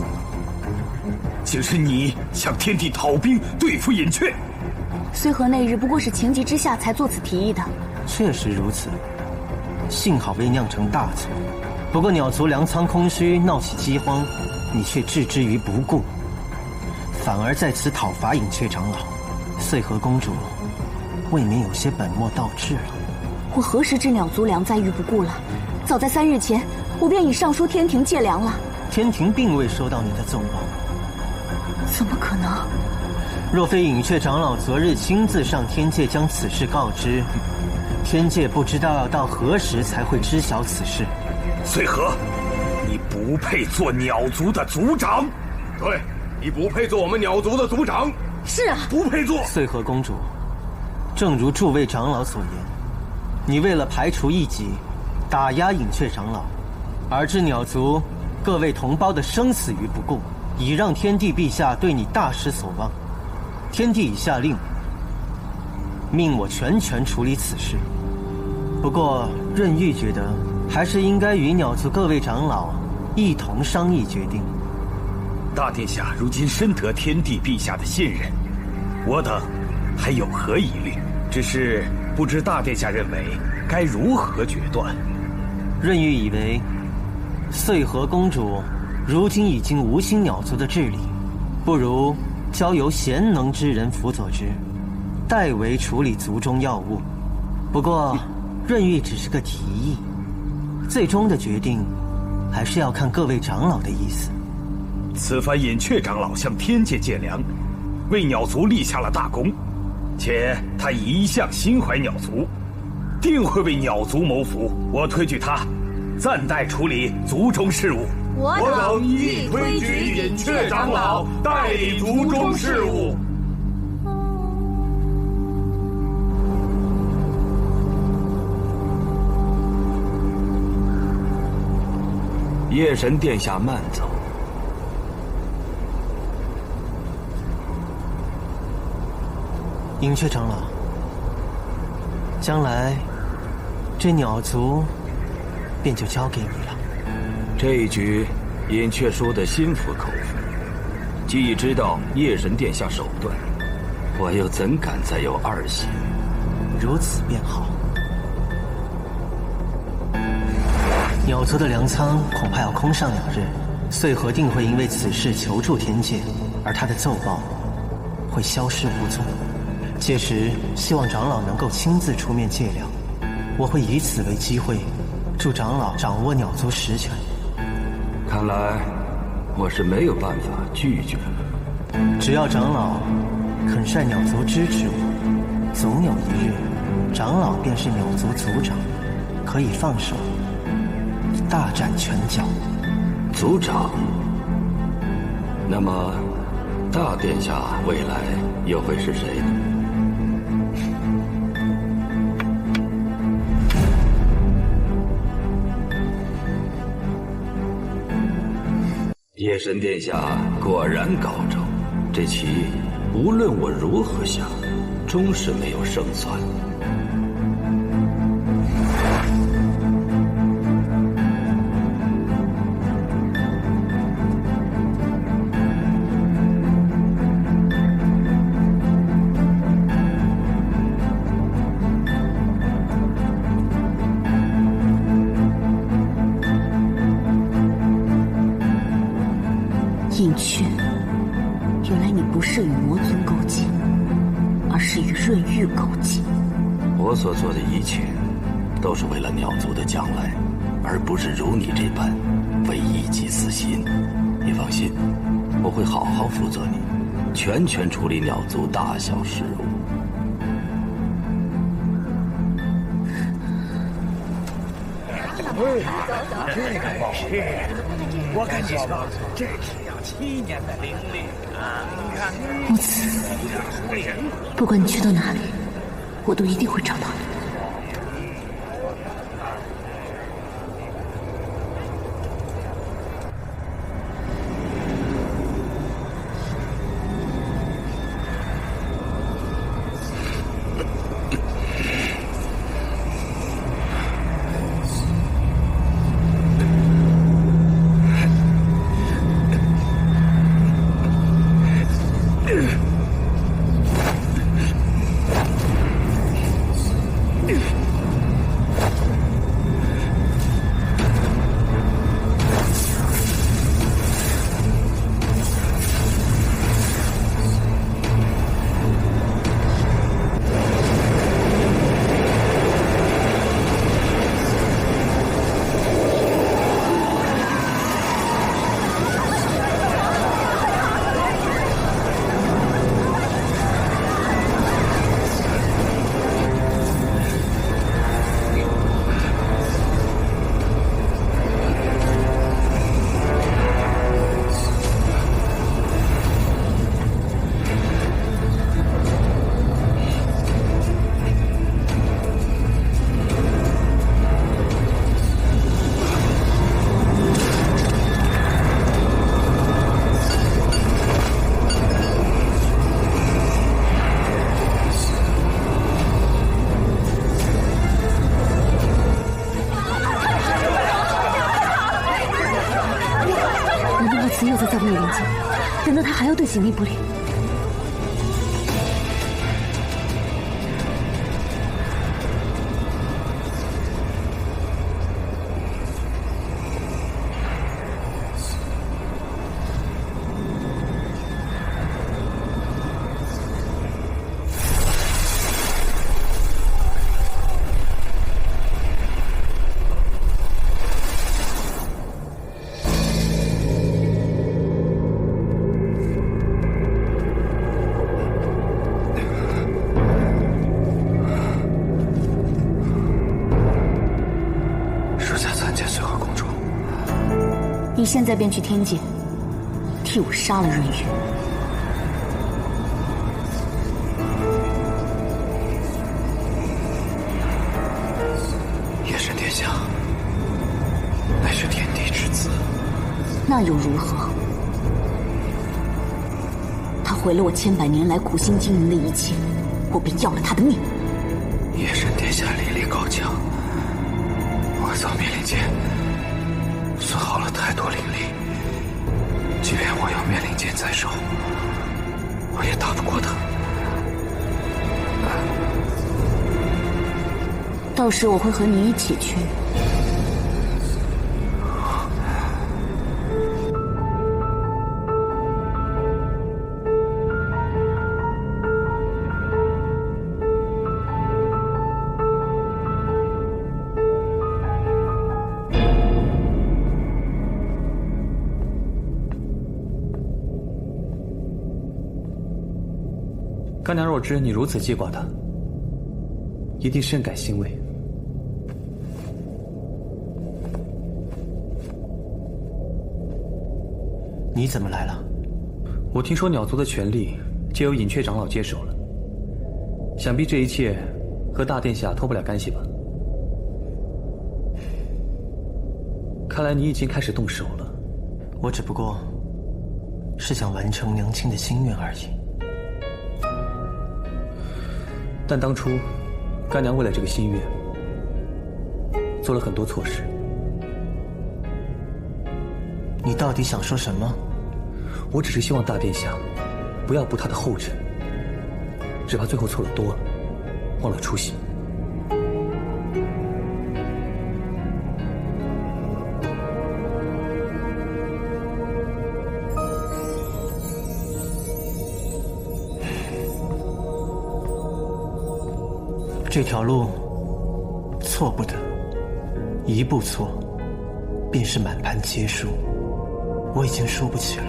竟是你向天帝讨兵对付隐雀。穗禾那日不过是情急之下才作此提议的。确实如此，幸好未酿成大错。不过鸟族粮仓空虚，闹起饥荒，你却置之于不顾，反而在此讨伐隐雀长老。穗禾公主未免有些本末倒置了。我何时知鸟族粮在于不顾了？早在3日前，我便已上书天庭借粮了。天庭并未收到你的奏报。怎么可能？若非隐雀长老昨日亲自上天界将此事告知，天界不知道要到何时才会知晓此事。穗禾，你不配做鸟族的族长。对，你不配做我们鸟族的族长。是啊，不配做。穗禾公主，正如诸位长老所言，你为了排除异己，打压隐雀长老，而置鸟族各位同胞的生死于不顾，已让天帝陛下对你大失所望。天帝已下令，命我全权处理此事。不过润玉觉得，还是应该与鸟族各位长老一同商议决定。大殿下如今深得天帝陛下的信任，我等还有何疑虑？只是不知大殿下认为该如何决断。润玉以为，穗禾公主如今已经无心鸟族的治理，不如交由贤能之人辅佐之，代为处理族中要务。不过润玉只是个提议，最终的决定还是要看各位长老的意思。此番隐雀长老向天界借粮，为鸟族立下了大功，且他一向心怀鸟族，定会为鸟族谋福。我推举他暂代处理族中事务。我等亦推举隐雀长老代理族中事务。夜神殿下慢走。隐雀长老，将来这鸟族便就交给你了。这一局，隐雀说的心服口服。既已知道夜神殿下手段，我又怎敢再有二心？如此便好。鸟族的粮仓恐怕要空上2日，穗禾定会因为此事求助天界，而他的奏报会消失无踪。届时，希望长老能够亲自出面借粮，我会以此为机会，助长老掌握鸟族实权。看来我是没有办法拒绝了。只要长老肯率鸟族支持我，总有一日，长老便是鸟族族长，可以放手大展拳脚。族长？那么，大殿下未来又会是谁呢？夜神殿下果然高招，这棋无论我如何下，终是没有胜算。隐雀，原来你不是与魔尊勾结，而是与润玉勾结。我所做的一切，都是为了鸟族的将来，而不是如你这般为一己私心。你放心，我会好好辅佐你，全权处理鸟族大小事务。这个是，我跟你说，这是要7年的灵力啊！木子，不管你去到哪里，我都一定会找到你。又在造灭灵界，难道他还要对锦觅不利？你现在便去天界，替我杀了润玉。夜神殿下，乃是天地之子，那又如何？他毁了我千百年来苦心经营的一切，我便要了他的命。夜神殿下灵力高强，我造灭灵界损耗了太多灵力，即便我有灭灵剑在手，我也打不过他。到时我会和你一起去，干娘若知你如此记挂他，一定深感欣慰。你怎么来了？我听说鸟族的权力皆由隐雀长老接手了，想必这一切和大殿下脱不了干系吧？看来你已经开始动手了。我只不过是想完成娘亲的心愿而已。但当初干娘为了这个心愿，做了很多错事。你到底想说什么？我只是希望大殿下不要步他的后尘，只怕最后错了多了，忘了初心。这条路错不得，一步错便是满盘皆输。我已经输不起了。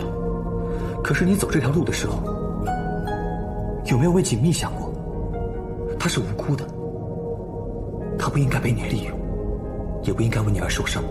可是你走这条路的时候，有没有为锦觅想过？她是无辜的，她不应该被你利用，也不应该为你而受伤。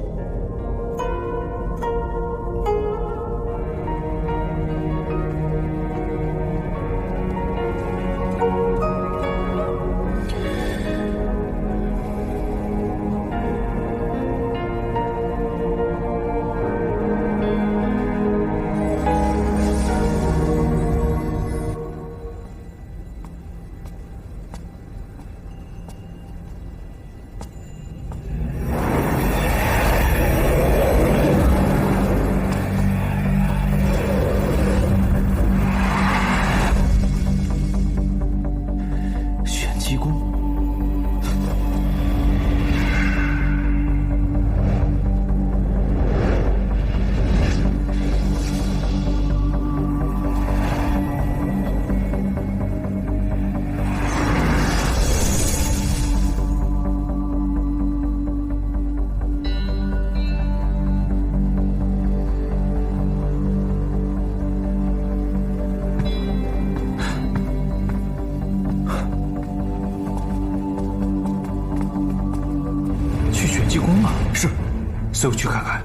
随我去看看。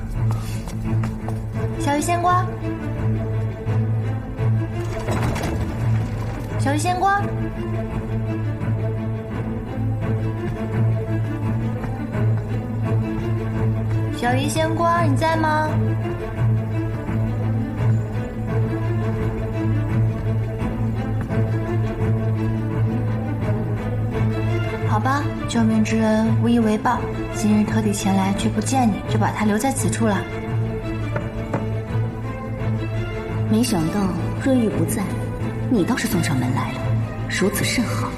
小鱼仙瓜，小鱼仙瓜，小鱼仙瓜，你在吗？好吧，救命之恩无以为报，今日特地前来却不见你，就把他留在此处了。没想到瑞玉不在，你倒是送上门来了，如此甚好，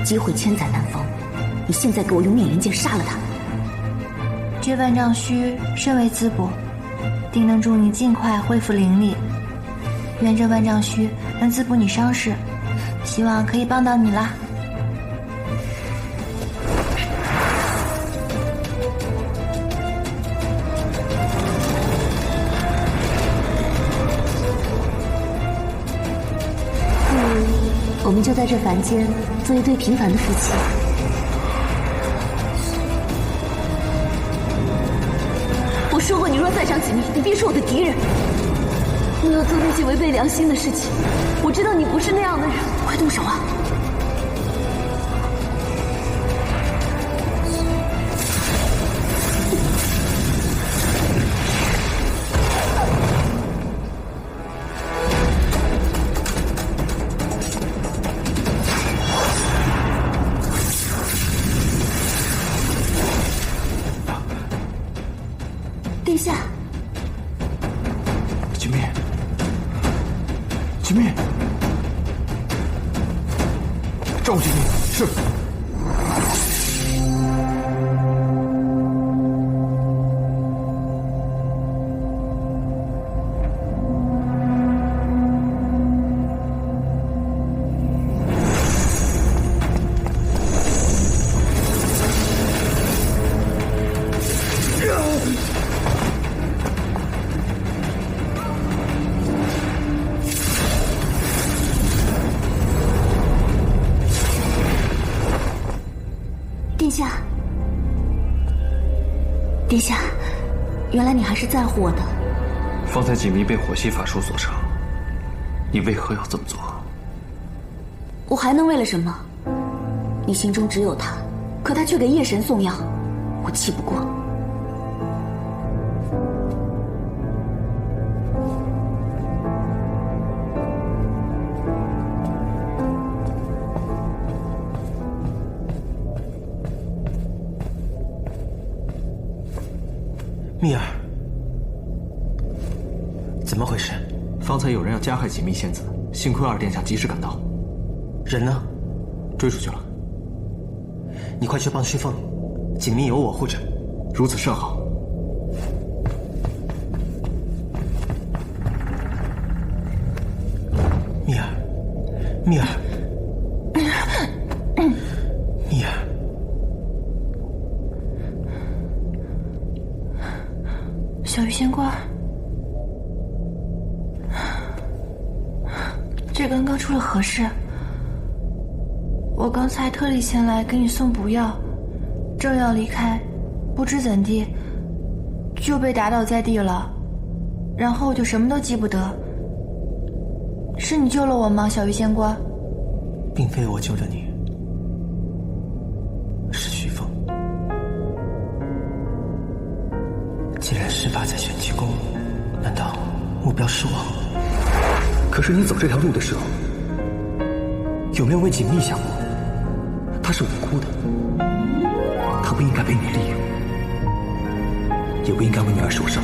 机会千载难逢。你现在给我用灭灵剑杀了他！这万丈须甚为滋补，定能助你尽快恢复灵力。愿这万丈须能滋补你伤势，希望可以帮到你啦。我们就在这凡间做一对平凡的夫妻。我说过，你若再伤锦觅，你便是我的敌人。你要做那些违背良心的事情，我知道你不是那样的人，快动手啊！殿下，锦觅，锦觅，照顾锦觅，是。殿下，原来你还是在乎我的。方才锦觅被火系法术所伤，你为何要这么做？我还能为了什么？你心中只有他，可他却给夜神送药，我气不过。蜜儿，怎么回事？方才有人要加害锦觅仙子，幸亏二殿下及时赶到。人呢？追出去了。你快去帮虚凤，锦觅有我护着。如此甚好。蜜儿，蜜儿，蜜儿。小鱼仙官，这刚刚出了何事？我刚才特地前来给你送补药，正要离开，不知怎地就被打倒在地了，然后我就什么都记不得。是你救了我吗，小鱼仙官？并非我救了你，是徐凤。既然事发在玄机宫，难道目标是我？可是你走这条路的时候，有没有为锦觅想过？他是无辜的，他不应该被你利用，也不应该为你而受伤。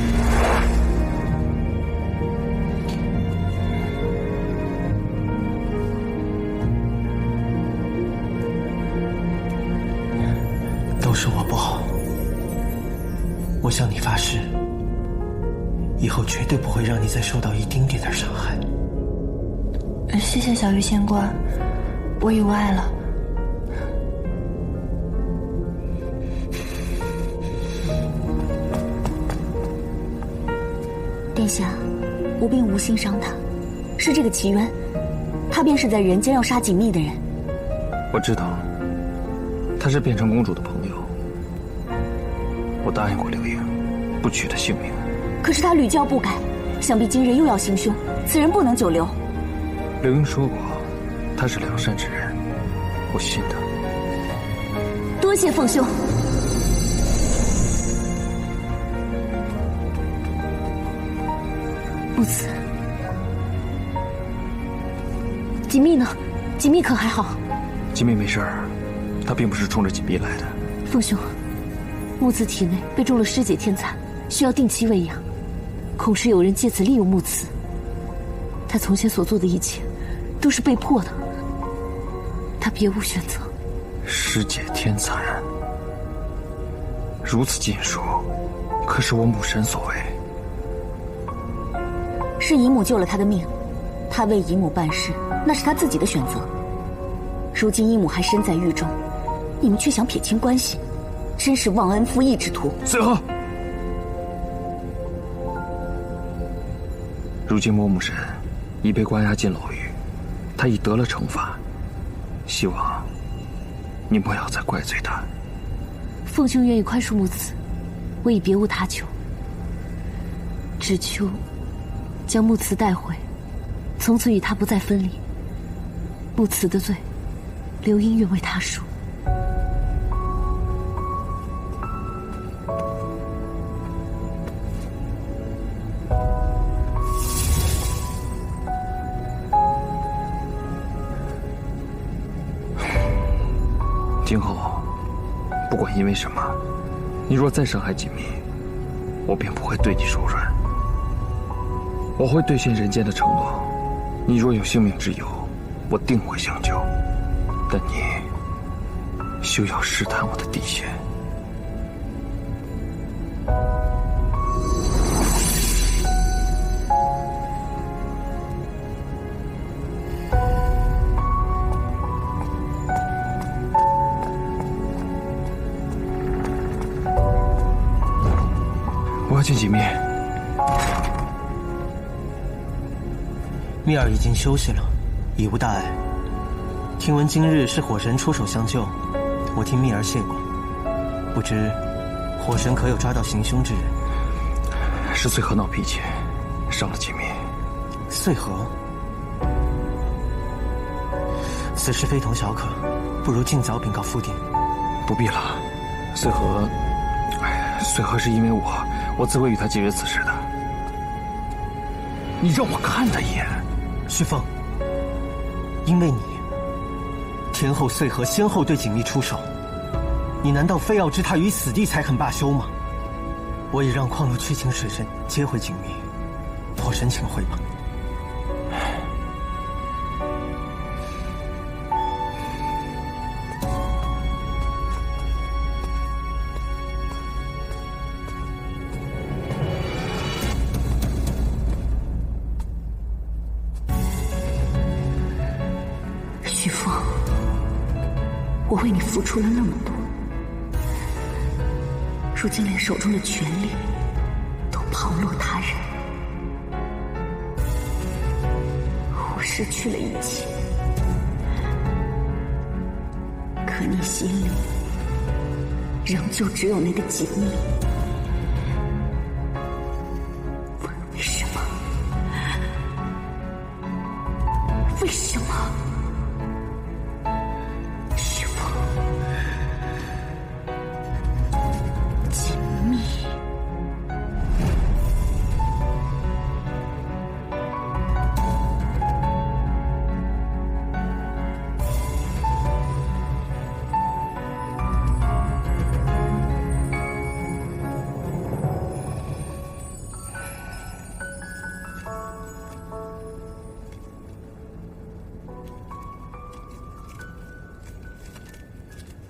都是我不好，我向你发誓，以后绝对不会让你再受到一丁点的伤害。谢谢小鱼仙官，我有爱了。殿下，我并无心伤他，是这个齐渊，他便是在人间要杀锦觅的人。我知道，他是变成公主的朋友。我答应过刘英，不取他性命。可是他屡教不改，想必今日又要行凶，此人不能久留。刘英说过，他是良善之人，我信他。多谢凤兄。不辞。锦觅呢？锦觅可还好？锦觅没事儿，他并不是冲着锦觅来的。凤兄，木慈体内被中了尸解天蚕，需要定期喂养，恐是有人借此利用木慈。他从前所做的一切，都是被迫的，他别无选择。尸解天蚕，如此禁术，可是我母神所为。是姨母救了他的命，他为姨母办事，那是他自己的选择。如今姨母还身在狱中，你们却想撇清关系，真是忘恩负义之徒。随和。如今我母神已被关押进牢狱，他已得了惩罚，希望你不要再怪罪他。凤兄愿意宽恕木慈，我已别无他求，只求将木慈带回，从此与他不再分离。木慈的罪，刘英愿为他赎。今后，不管因为什么，你若再伤害锦觅，我便不会对你手软。我会兑现人间的承诺，你若有性命之忧，我定会相救。但你休要试探我的底线。我要见锦觅。蜜儿已经休息了，已无大碍。听闻今日是火神出手相救，我替蜜儿谢过，不知火神可有抓到行凶之人？是穗禾闹脾气，伤了锦觅。穗禾，此事非同小可，不如尽早禀告父帝。不必了，穗禾是因为我自会与他解决此事的。你让我看他一眼。旭凤，因为你，天后穗禾先后对锦觅出手，你难道非要置他于死地才肯罢休吗？我已让矿路去请水神接回锦觅，火神请回吧。徐凤，我为你付出了那么多，如今连手中的权力都抛落他人，我失去了一切，可你心里仍旧只有那个锦觅。为什么？为什么？徐凤，锦觅。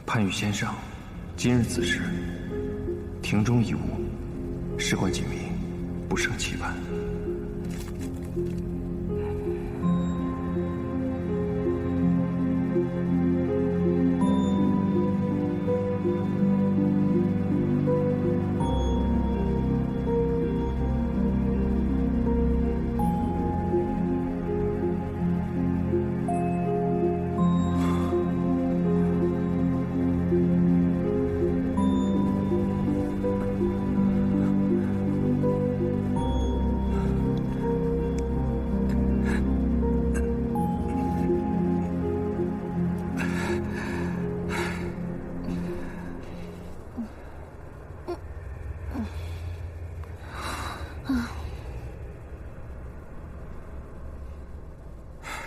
潘羽先生，今日子时，庭中一物，事关锦觅，不胜期盼。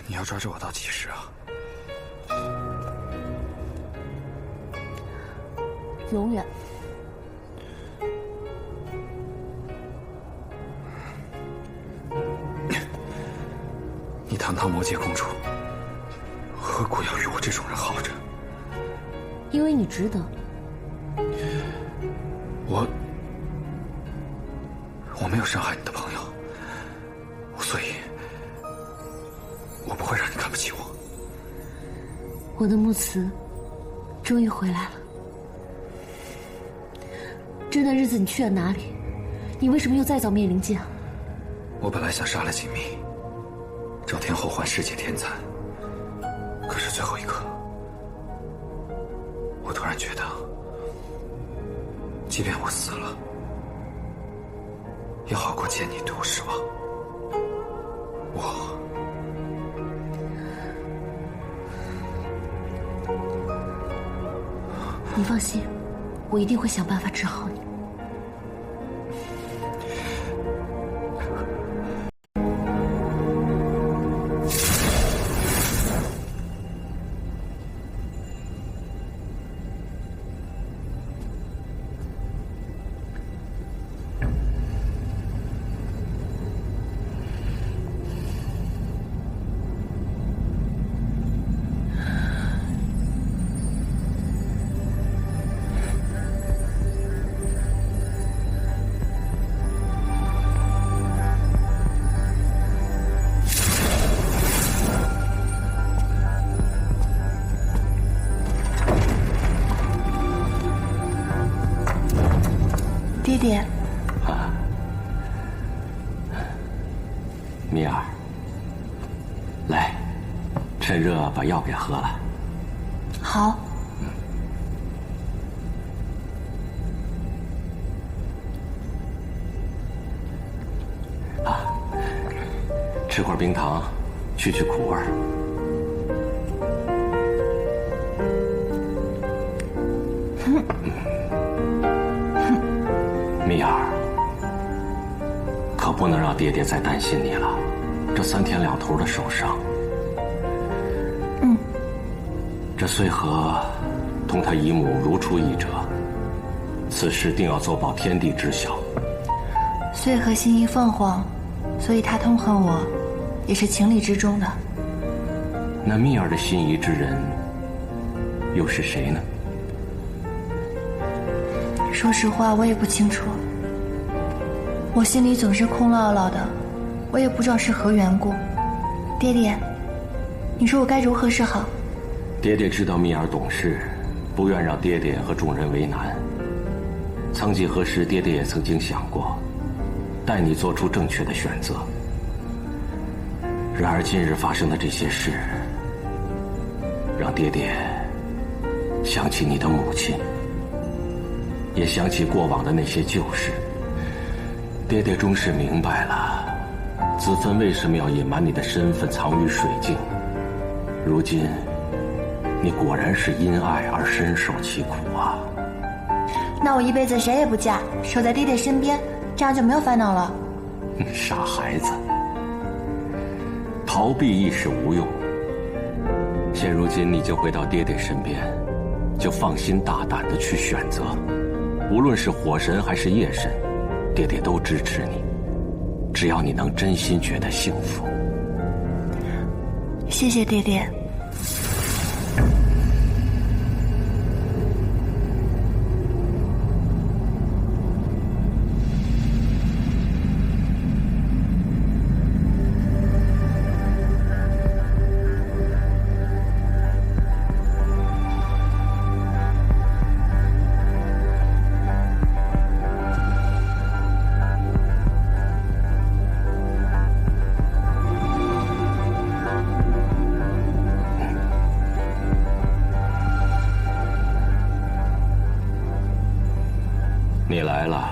你要抓着我到几时啊？永远。你堂堂魔界公主，何故要与我这种人耗着？因为你值得。我没有伤害你的朋友，所以我不会让你看不起我。我的木慈终于回来了。这段日子你去了哪里？你为什么又再造灭灵剑？我本来想杀了锦觅，找天后换世界天蚕，可是最后一刻，我突然觉得，即便我死了，也好过见你对我失望。你放心，我一定会想办法治好你。弟弟，蜜儿，来，趁热把药给喝了。好。吃块冰糖，去苦味儿。蜜儿，可不能让爹爹再担心你了。这3天2头的受伤，这穗禾同他姨母如出一辙，此事定要奏报天地知晓。穗禾心仪凤凰，所以他痛恨我，也是情理之中的。那蜜儿的心仪之人又是谁呢？说实话，我也不清楚。我心里总是空落落的，我也不知道是何缘故。爹爹，你说我该如何是好？爹爹知道蜜儿懂事，不愿让爹爹和众人为难。曾几何时，爹爹也曾经想过，带你做出正确的选择。然而今日发生的这些事，让爹爹想起你的母亲，也想起过往的那些旧事。爹爹终是明白了，子芬为什么要隐瞒你的身份，藏于水镜。如今，你果然是因爱而深受其苦啊！那我一辈子谁也不嫁，守在爹爹身边，这样就没有烦恼了。傻孩子，逃避亦是无用。现如今你就回到爹爹身边，就放心大胆地去选择，无论是火神还是夜神，爹爹都支持你，只要你能真心觉得幸福。谢谢爹爹。你来了。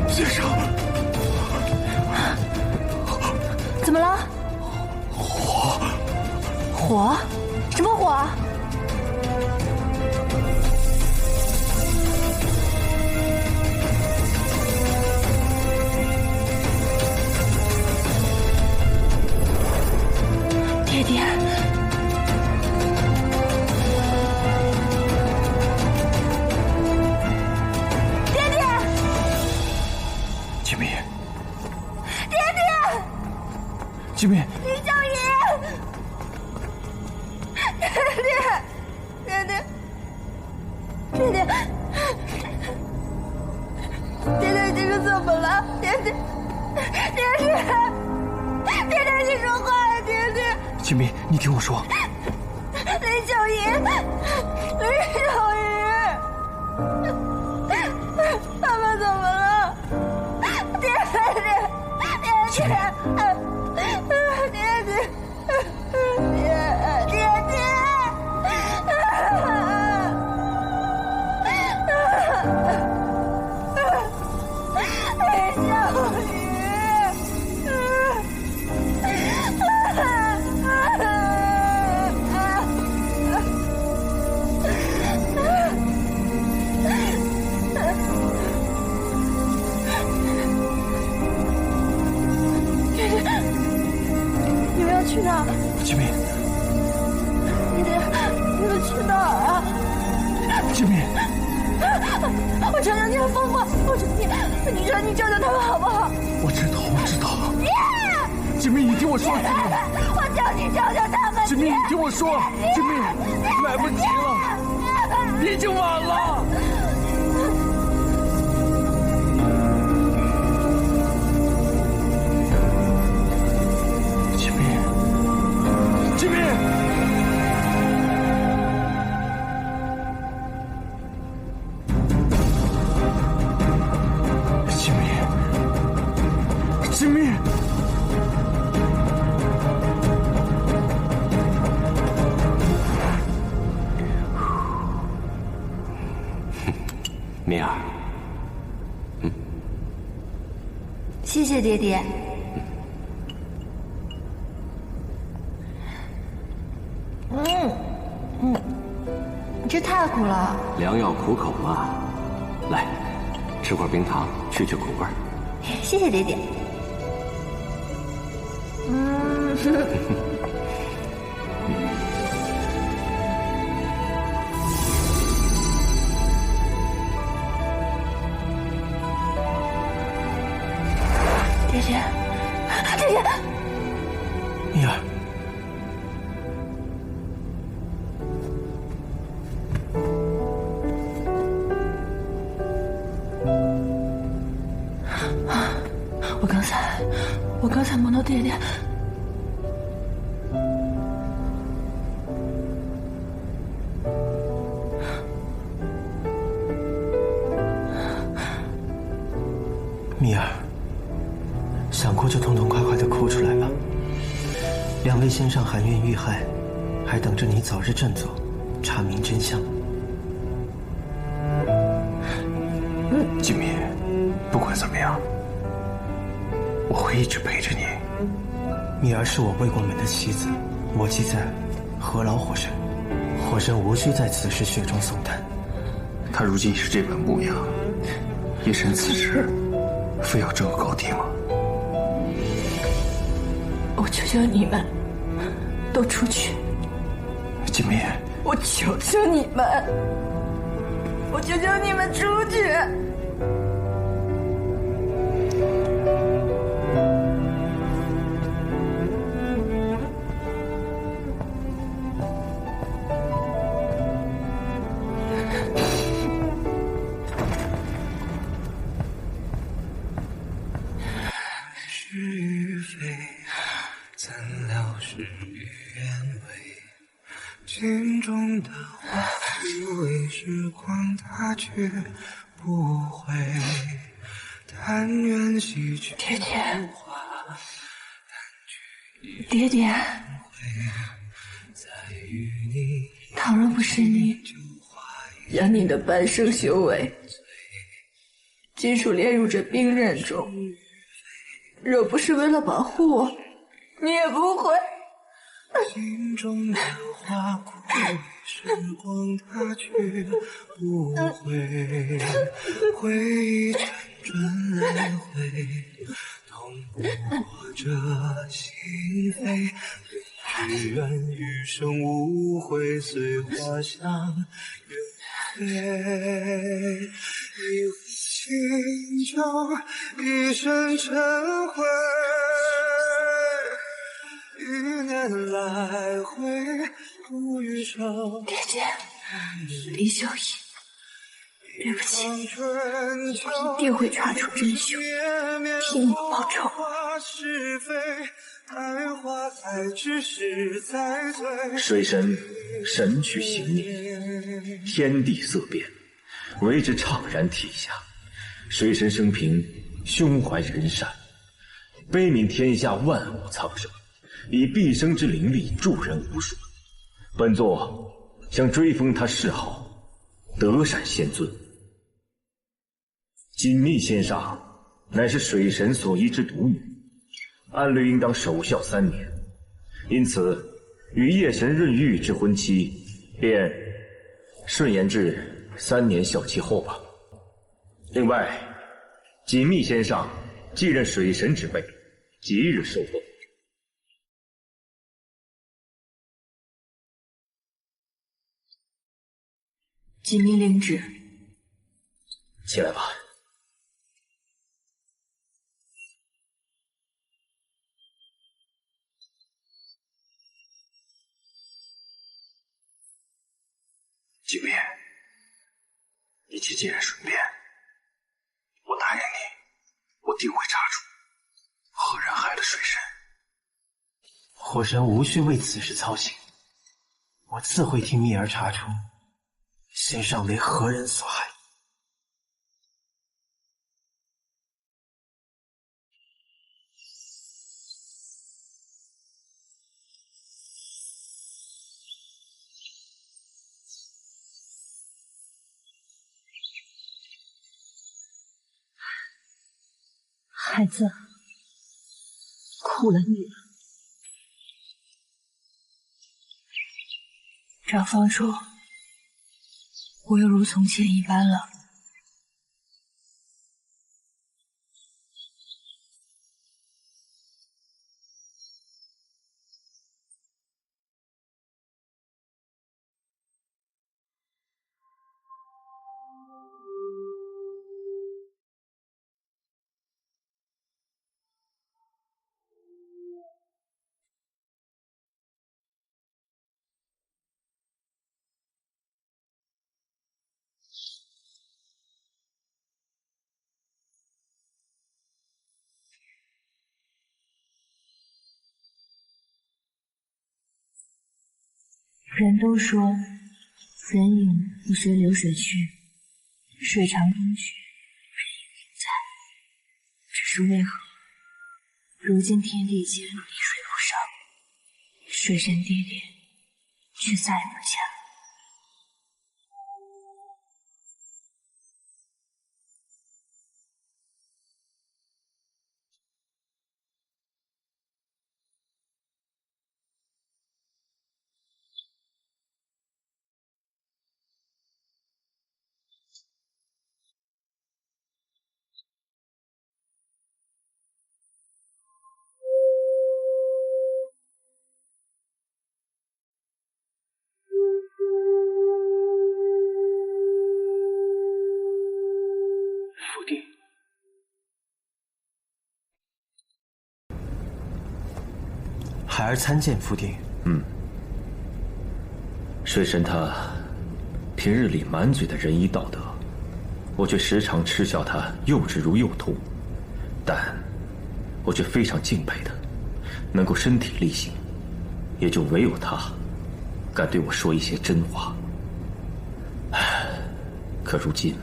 先生，怎么了？火？什么火？爹爹。吉米，李小姨，爹爹，这是怎么了？爹爹，你说话呀，爹爹！吉米，你听我说。李小姨，他们怎么了？爹爹。去哪儿？吉米，你们去哪儿啊？吉米，我求求你了，芳芳，我求你救救他们好不好？我知道。吉米，你听我说。我叫你救救他们。吉米，你听我说。吉米，来不及了，已经晚了。吉米。米尔，谢谢爹爹。这太苦了。良药苦口嘛，来，吃块冰糖去苦味儿。谢谢爹爹。爹爹，米尔。我刚才梦到爹爹。米尔，想哭就痛痛快快的哭出来吧。两位先生含冤遇害，还等着你早日振作，查明真相。吉米，不管怎么样，我会一直陪着你。米儿是我未过门的妻子，我即在，何劳火神？火神无需在此时雪中送炭。他如今是这般模样，夜神此时非要争个高低吗？我求求你们，都出去！吉米，我求求你们，我求求你们出去！是与非，怎料事与愿违。镜中的我，以为时光它却不回。但愿洗去浮华，爹爹，倘若不是你，让你的半生修为金属列入这兵刃中。若不是为了保护我，你也不会。心中年华过，时光它却不回，回忆辗转来回，痛不过这心扉。只愿余生无悔，随花香远飞。一壶清酒，一身尘灰。一年来回，不余生。姐姐，李秀仪，对不起，我一定会查出真凶，替你报仇。水神神去行念，天地色变，为之怅然涕下。水神生平胸怀仁善，悲悯天下万物苍生，以毕生之灵力助人无数。本座想追封他谥号德善仙尊。锦觅仙上乃是水神所依之独女，按律应当守孝3年，因此与夜神润玉之婚期，便顺延至3年孝期后吧。另外，锦觅仙上继任水神之位，即日受封。锦觅领旨，起来吧。锦觅，一切既然顺便，我答应你，我定会查出何人害了水神。火神无需为此事操心，我自会替蜜儿查出仙上为何人所害。孩子，苦了你了。长房主，我又如从前一般了。人都说人影不随流水去，水长风去，人影仍在。只是为何如今天地间滴水不伤，水神爹爹却再也不见了。福地，孩儿参见福地。水神他平日里满嘴的仁义道德，我却时常嗤笑他幼稚如幼童，但我却非常敬佩他，能够身体力行，也就唯有他敢对我说一些真话。可如今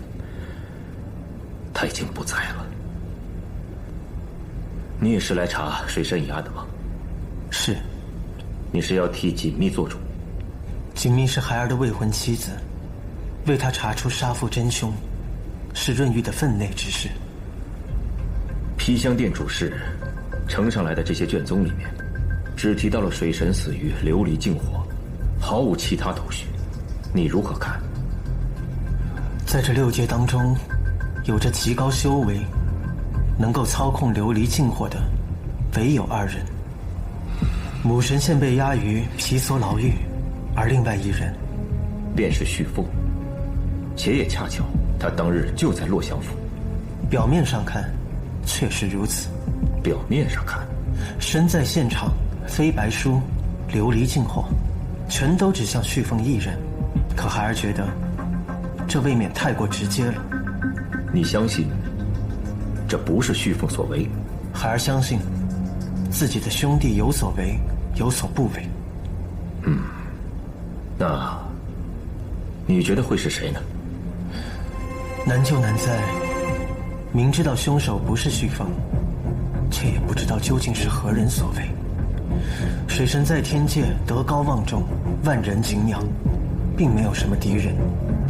他已经不在了。你也是来查水神一案的吗？是。你是要替锦觅做主？锦觅是孩儿的未婚妻子，为他查出杀父真凶，是润玉的分内之事。披香殿主事呈上来的这些卷宗里面，只提到了水神死于琉璃净火，毫无其他头绪。你如何看？在这6阶当中，有着极高修为，能够操控琉璃净火的，唯有2人。母神现被押于皮索牢狱，而另外1人便是旭凤，且也恰巧他当日就在洛祥府。表面上看，确实如此。表面上看，身在现场，飞白书、琉璃净火，全都指向旭凤1人。可孩儿觉得，这未免太过直接了。你相信这不是旭凤所为？孩儿相信自己的兄弟有所为，有所不为。那你觉得会是谁呢？难就难在，明知道凶手不是旭凤，却也不知道究竟是何人所为。水神在天界德高望重，万人敬仰，并没有什么敌人，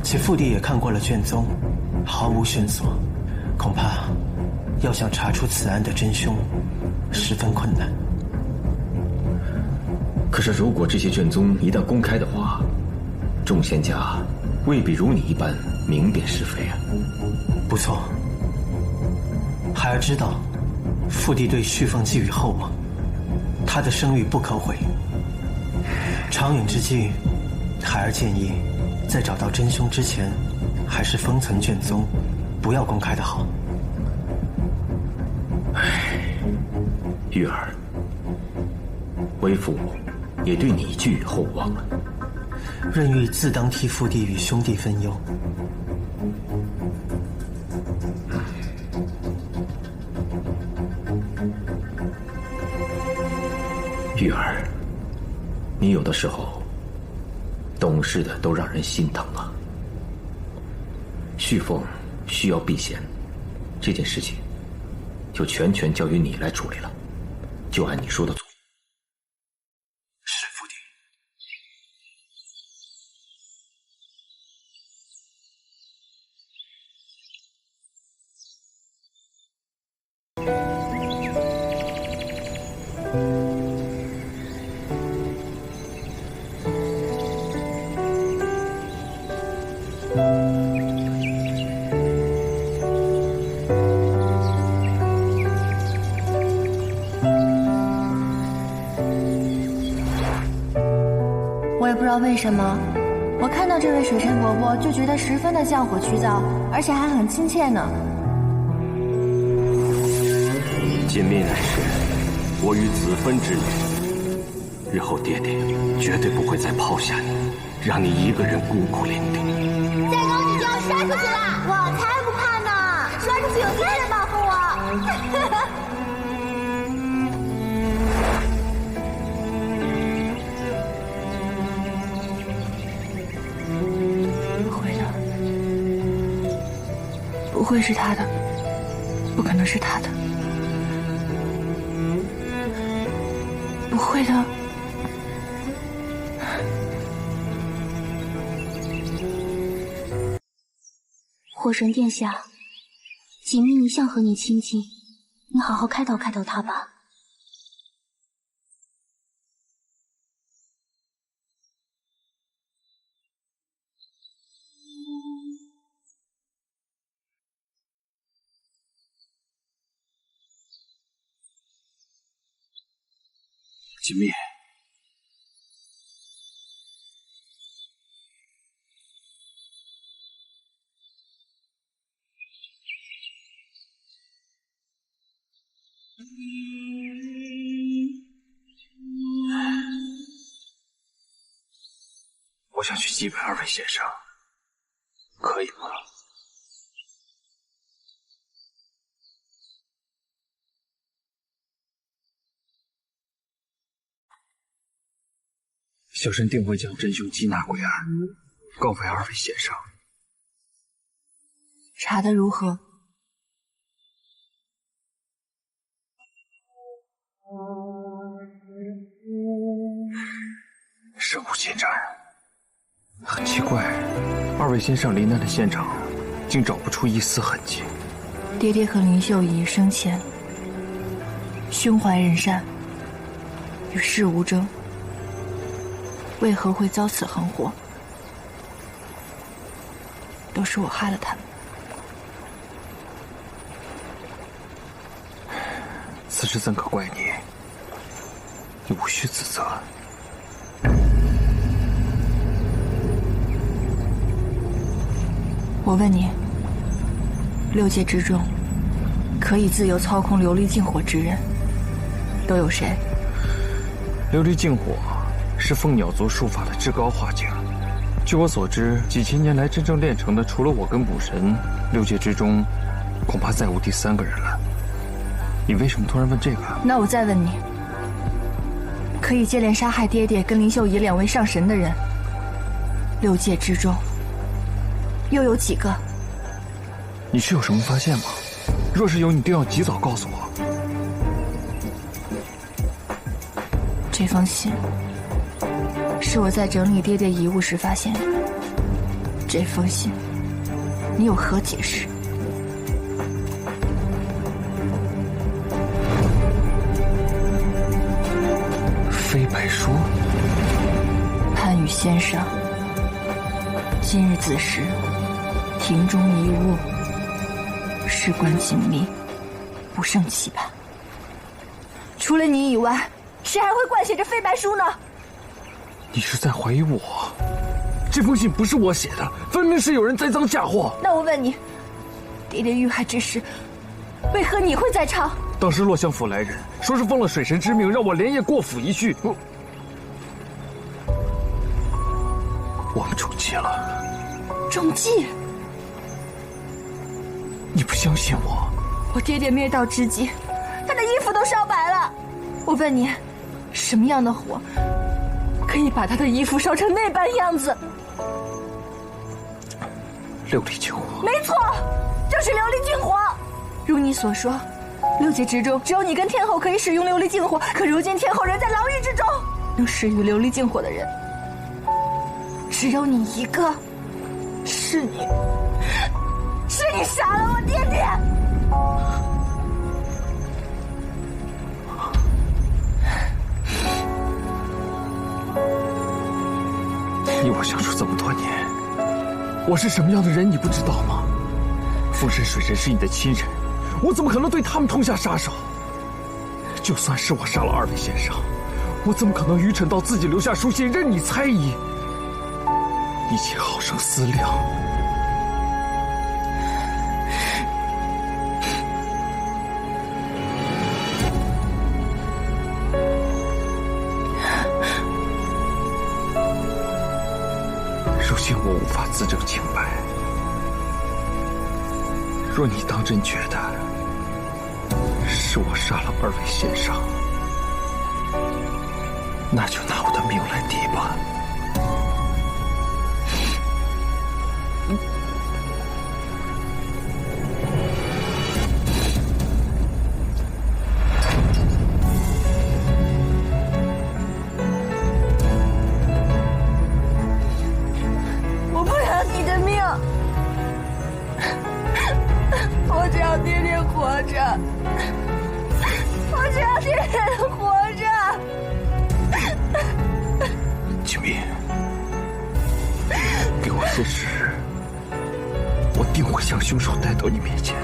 且父帝也看过了卷宗，毫无线索，恐怕要想查出此案的真凶，十分困难。可是如果这些卷宗一旦公开的话，众仙家未必如你一般明辨是非啊。不错，孩儿知道父帝对旭凤寄予厚望，他的声誉不可毁。长远之计，孩儿建议在找到真凶之前，还是封存卷宗，不要公开的好。玉儿，为父母也对你寄予厚望了。润玉自当替父帝与兄弟分忧。玉儿，你有的时候懂事的都让人心疼啊。旭凤需要避嫌，这件事情就全权交于你来处理了，就按你说的做。是父帝。我也不知道为什么，我看到这位水神伯伯就觉得十分的降火驱躁，而且还很亲切呢。锦觅乃是我与子分之女，日后爹爹绝对不会再抛下你，让你一个人孤苦伶仃。再高你就要摔出去了！我才不怕呢，摔出去有爹爹保护我。不会是他的，不可能是他的，不会的。火神殿下，锦觅一向和你亲近，你好好开导开导他吧。锦觅，我想去击败二位先生，可以吗？小神定会将真凶缉拿归案，告慰二位先生。查得如何？生无进展。很奇怪，二位先生罹难的现场竟找不出一丝痕迹。爹爹和林秀仪生前胸怀仁善，与世无争，为何会遭此横祸？都是我害了他们。此事怎可怪你？你无需自责。我问你，6界之中，可以自由操控琉璃净火之人，都有谁？琉璃净火是凤鸟族术法的至高化境。据我所知，几千年来真正练成的，除了我跟母神，6界之中，恐怕再无第3个人了。你为什么突然问这个？那我再问你，可以接连杀害爹爹跟林秀仪2位上神的人，6界之中又有几个？你是有什么发现吗？若是有，你定要及早告诉我。这封信是我在整理爹爹遗物时发现的。这封信，你有何解释？飞白书，潘羽先生，今日子时，庭中遗物，事关紧密，不胜期盼。除了你以外，谁还会灌写这飞白书呢？你是在怀疑我？这封信不是我写的，分明是有人栽赃嫁祸。那我问你，爹爹遇害之时，为何你会在场？当时洛相府来人，说是奉了水神之命，让我连夜过府一叙。我们中计了。中计？你不相信我？我爹爹灭道之际，他的衣服都烧白了。我问你，什么样的火可以把他的衣服烧成那般样子？琉璃净火。没错，就是琉璃净火。如你所说，6界之中只有你跟天后可以使用琉璃净火，可如今天后人在牢狱之中，能使用琉璃净火的人只有你一个。是你杀了我爹爹！你我相处这么多年，我是什么样的人你不知道吗？风神、水神是你的亲人，我怎么可能对他们痛下杀手？就算是我杀了2位先生，我怎么可能愚蠢到自己留下书信任你猜疑？一切好生思量。如今我无法自证清白，若你当真觉得是我杀了2位先生，那就拿我的命来抵吧。我不要你的命，我只要爹爹活着，我只要爹爹活着。锦觅，给我些时日，我定会将凶手带到你面前。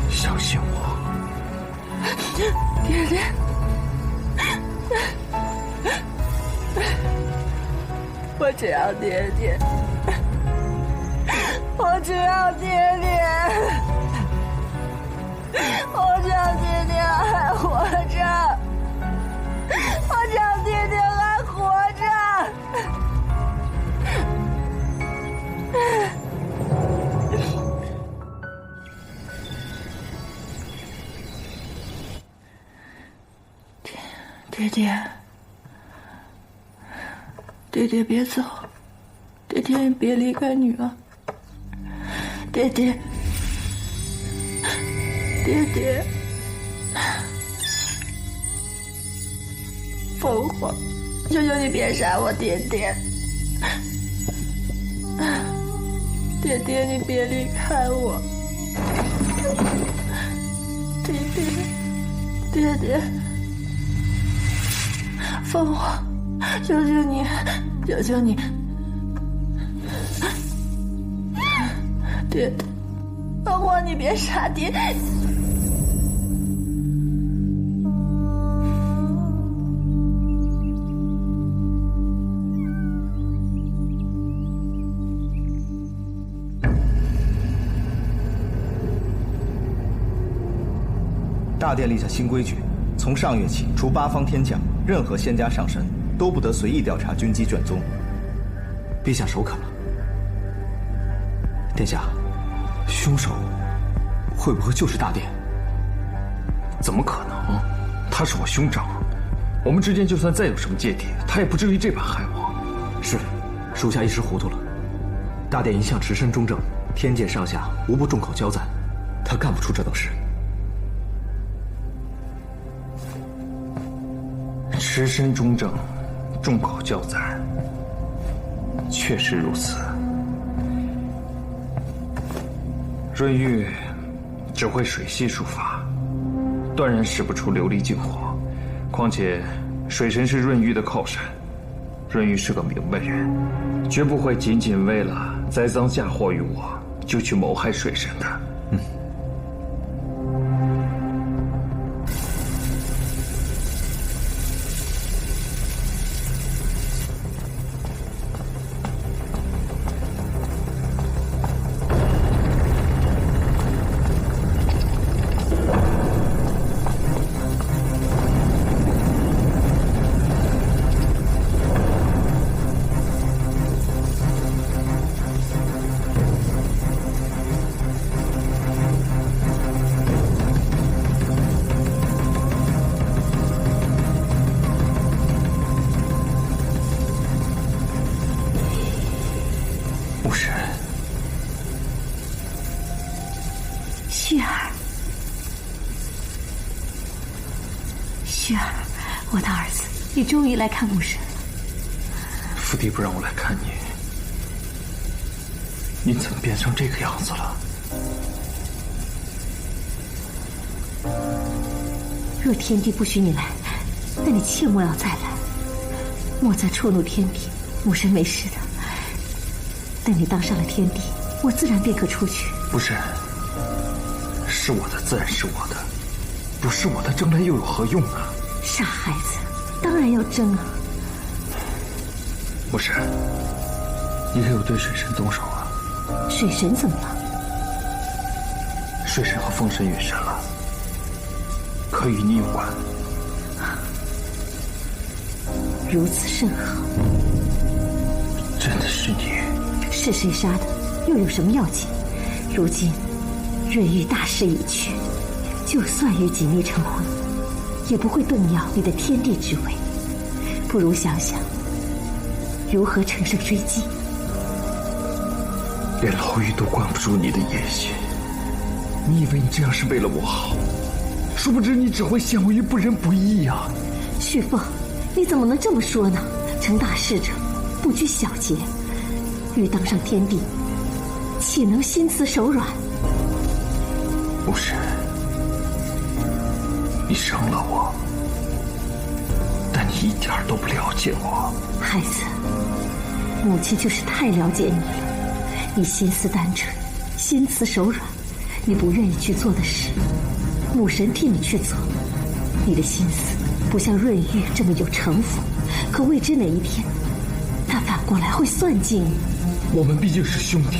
相信我。爹爹，我只要爹爹，我只要爹爹，我只要爹爹还活着，我只要爹爹还活着。爹爹，爹爹别走，爹爹别离开女儿，爹爹，爹爹，凤凰，求求你别杀我爹爹，爹爹，你别离开我！爹爹，爹爹，凤凰，求求你，求求你！爹，凤凰，你别杀爹！大殿立下新规矩，从上月起，除八方天将，任何仙家上神都不得随意调查军机卷宗。陛下首肯了。殿下，凶手会不会就是大殿？怎么可能？他是我兄长，我们之间就算再有什么芥蒂，他也不至于这般害我。是，属下一时糊涂了。大殿一向持身中正，天界上下无不众口交赞，他干不出这等事。持身中正，众口交赞，确实如此。润玉只会水系术法，断然使不出琉璃净火。况且水神是润玉的靠山，润玉是个明白人，绝不会仅仅为了栽赃嫁祸于我，就去谋害水神的。你终于来看母神了。父帝不让我来看你，你怎么变成这个样子了？若天帝不许你来，那你切莫要再来，莫再触怒天帝。母神没事的。等你当上了天帝，我自然便可出去。不是，是我的自然是我的，不是我的争来又有何用啊？傻孩子。当然要争啊！不是，你可有对水神动手啊？水神怎么了？水神和风神陨神了，可与你有关。如此甚好。真的是你？是谁杀的？又有什么要紧？如今润玉大势已去，就算与锦觅成婚，也不会动摇你的天地之位。不如想想如何乘胜追击。连牢狱都关不住你的野心，你以为你这样是为了我好？殊不知你只会陷我于不仁不义啊！旭凤，你怎么能这么说呢？成大事者不拘小节，欲当上天帝，岂能心慈手软？不是，你生了我，但你一点都不了解我。孩子，母亲就是太了解你了。你心思单纯，心慈手软，你不愿意去做的事，母神替你去做。你的心思不像润玉这么有城府，可未知哪一天，他反过来会算计你。我们毕竟是兄弟，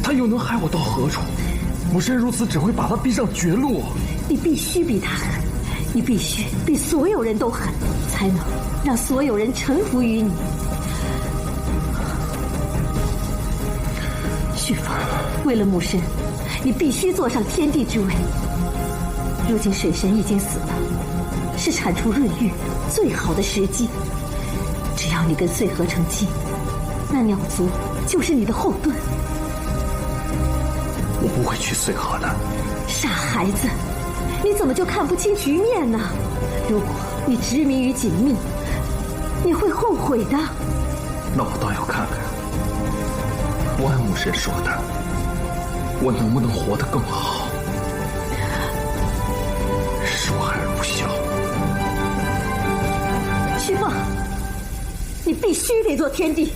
他又能害我到何处？母神如此只会把他逼上绝路。你必须比他狠，你必须比所有人都狠，才能让所有人臣服于你。旭凤，为了母神，你必须坐上天帝之位。如今水神已经死了，是铲除润玉最好的时机。只要你跟穗禾成亲，那鸟族就是你的后盾。我不会去穗禾的。傻孩子，你怎么就看不清局面呢？如果你执迷于锦觅，你会后悔的。那我倒要看看不按母神说的，我能不能活得更好？恕孩儿不孝。徐放，你必须得做天帝，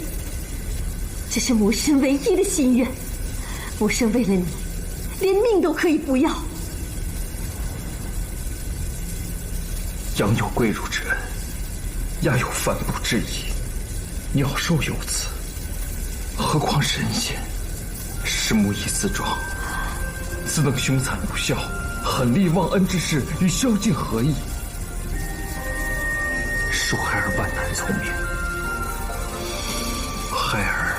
这是母神唯一的心愿。母神为了你，连命都可以不要。养有贵乳之恩，亚有反哺之意，鸟兽有此，何况神仙？是母以自壮，自能凶残不孝、狠戾忘恩之事与宵禁何异？恕孩儿万难从命，孩儿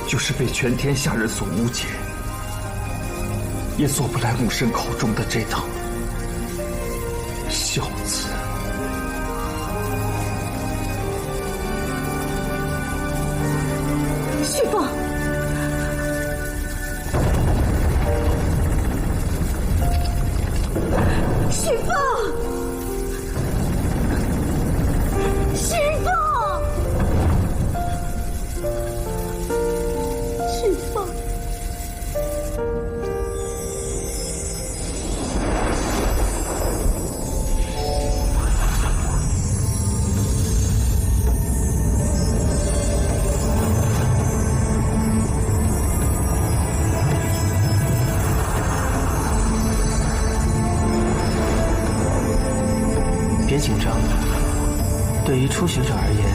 就是被全天下人所误解，也做不来母神口中的这等孝子。徐放，徐放，徐放，徐放。别紧张，对于初学者而言，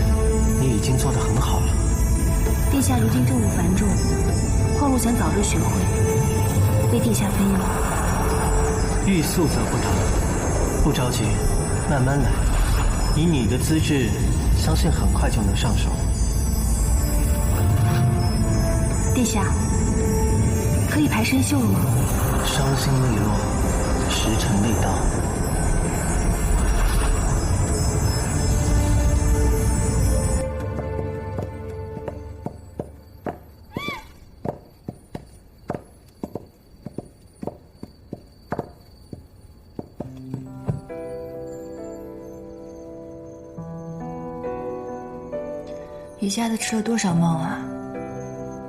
你已经做得很好了。殿下如今政务繁重，况路想早日学会，为殿下分忧。欲速则不达，不着急，慢慢来。以你的资质，相信很快就能上手。殿下，可以排生锈了吗？伤心未落，时辰未到。一下子吃了多少梦啊？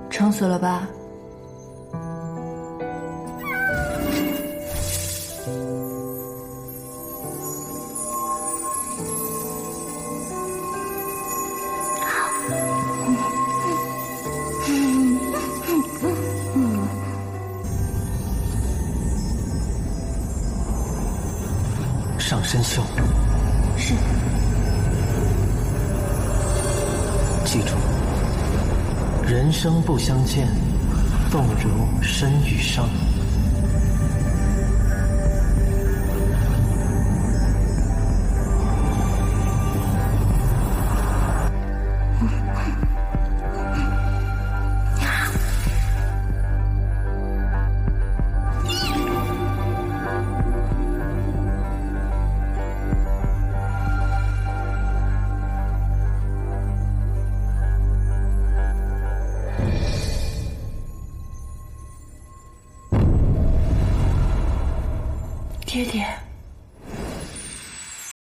撑死了吧？上身秀。是。记住，人生不相见，动如身与伤。爹爹。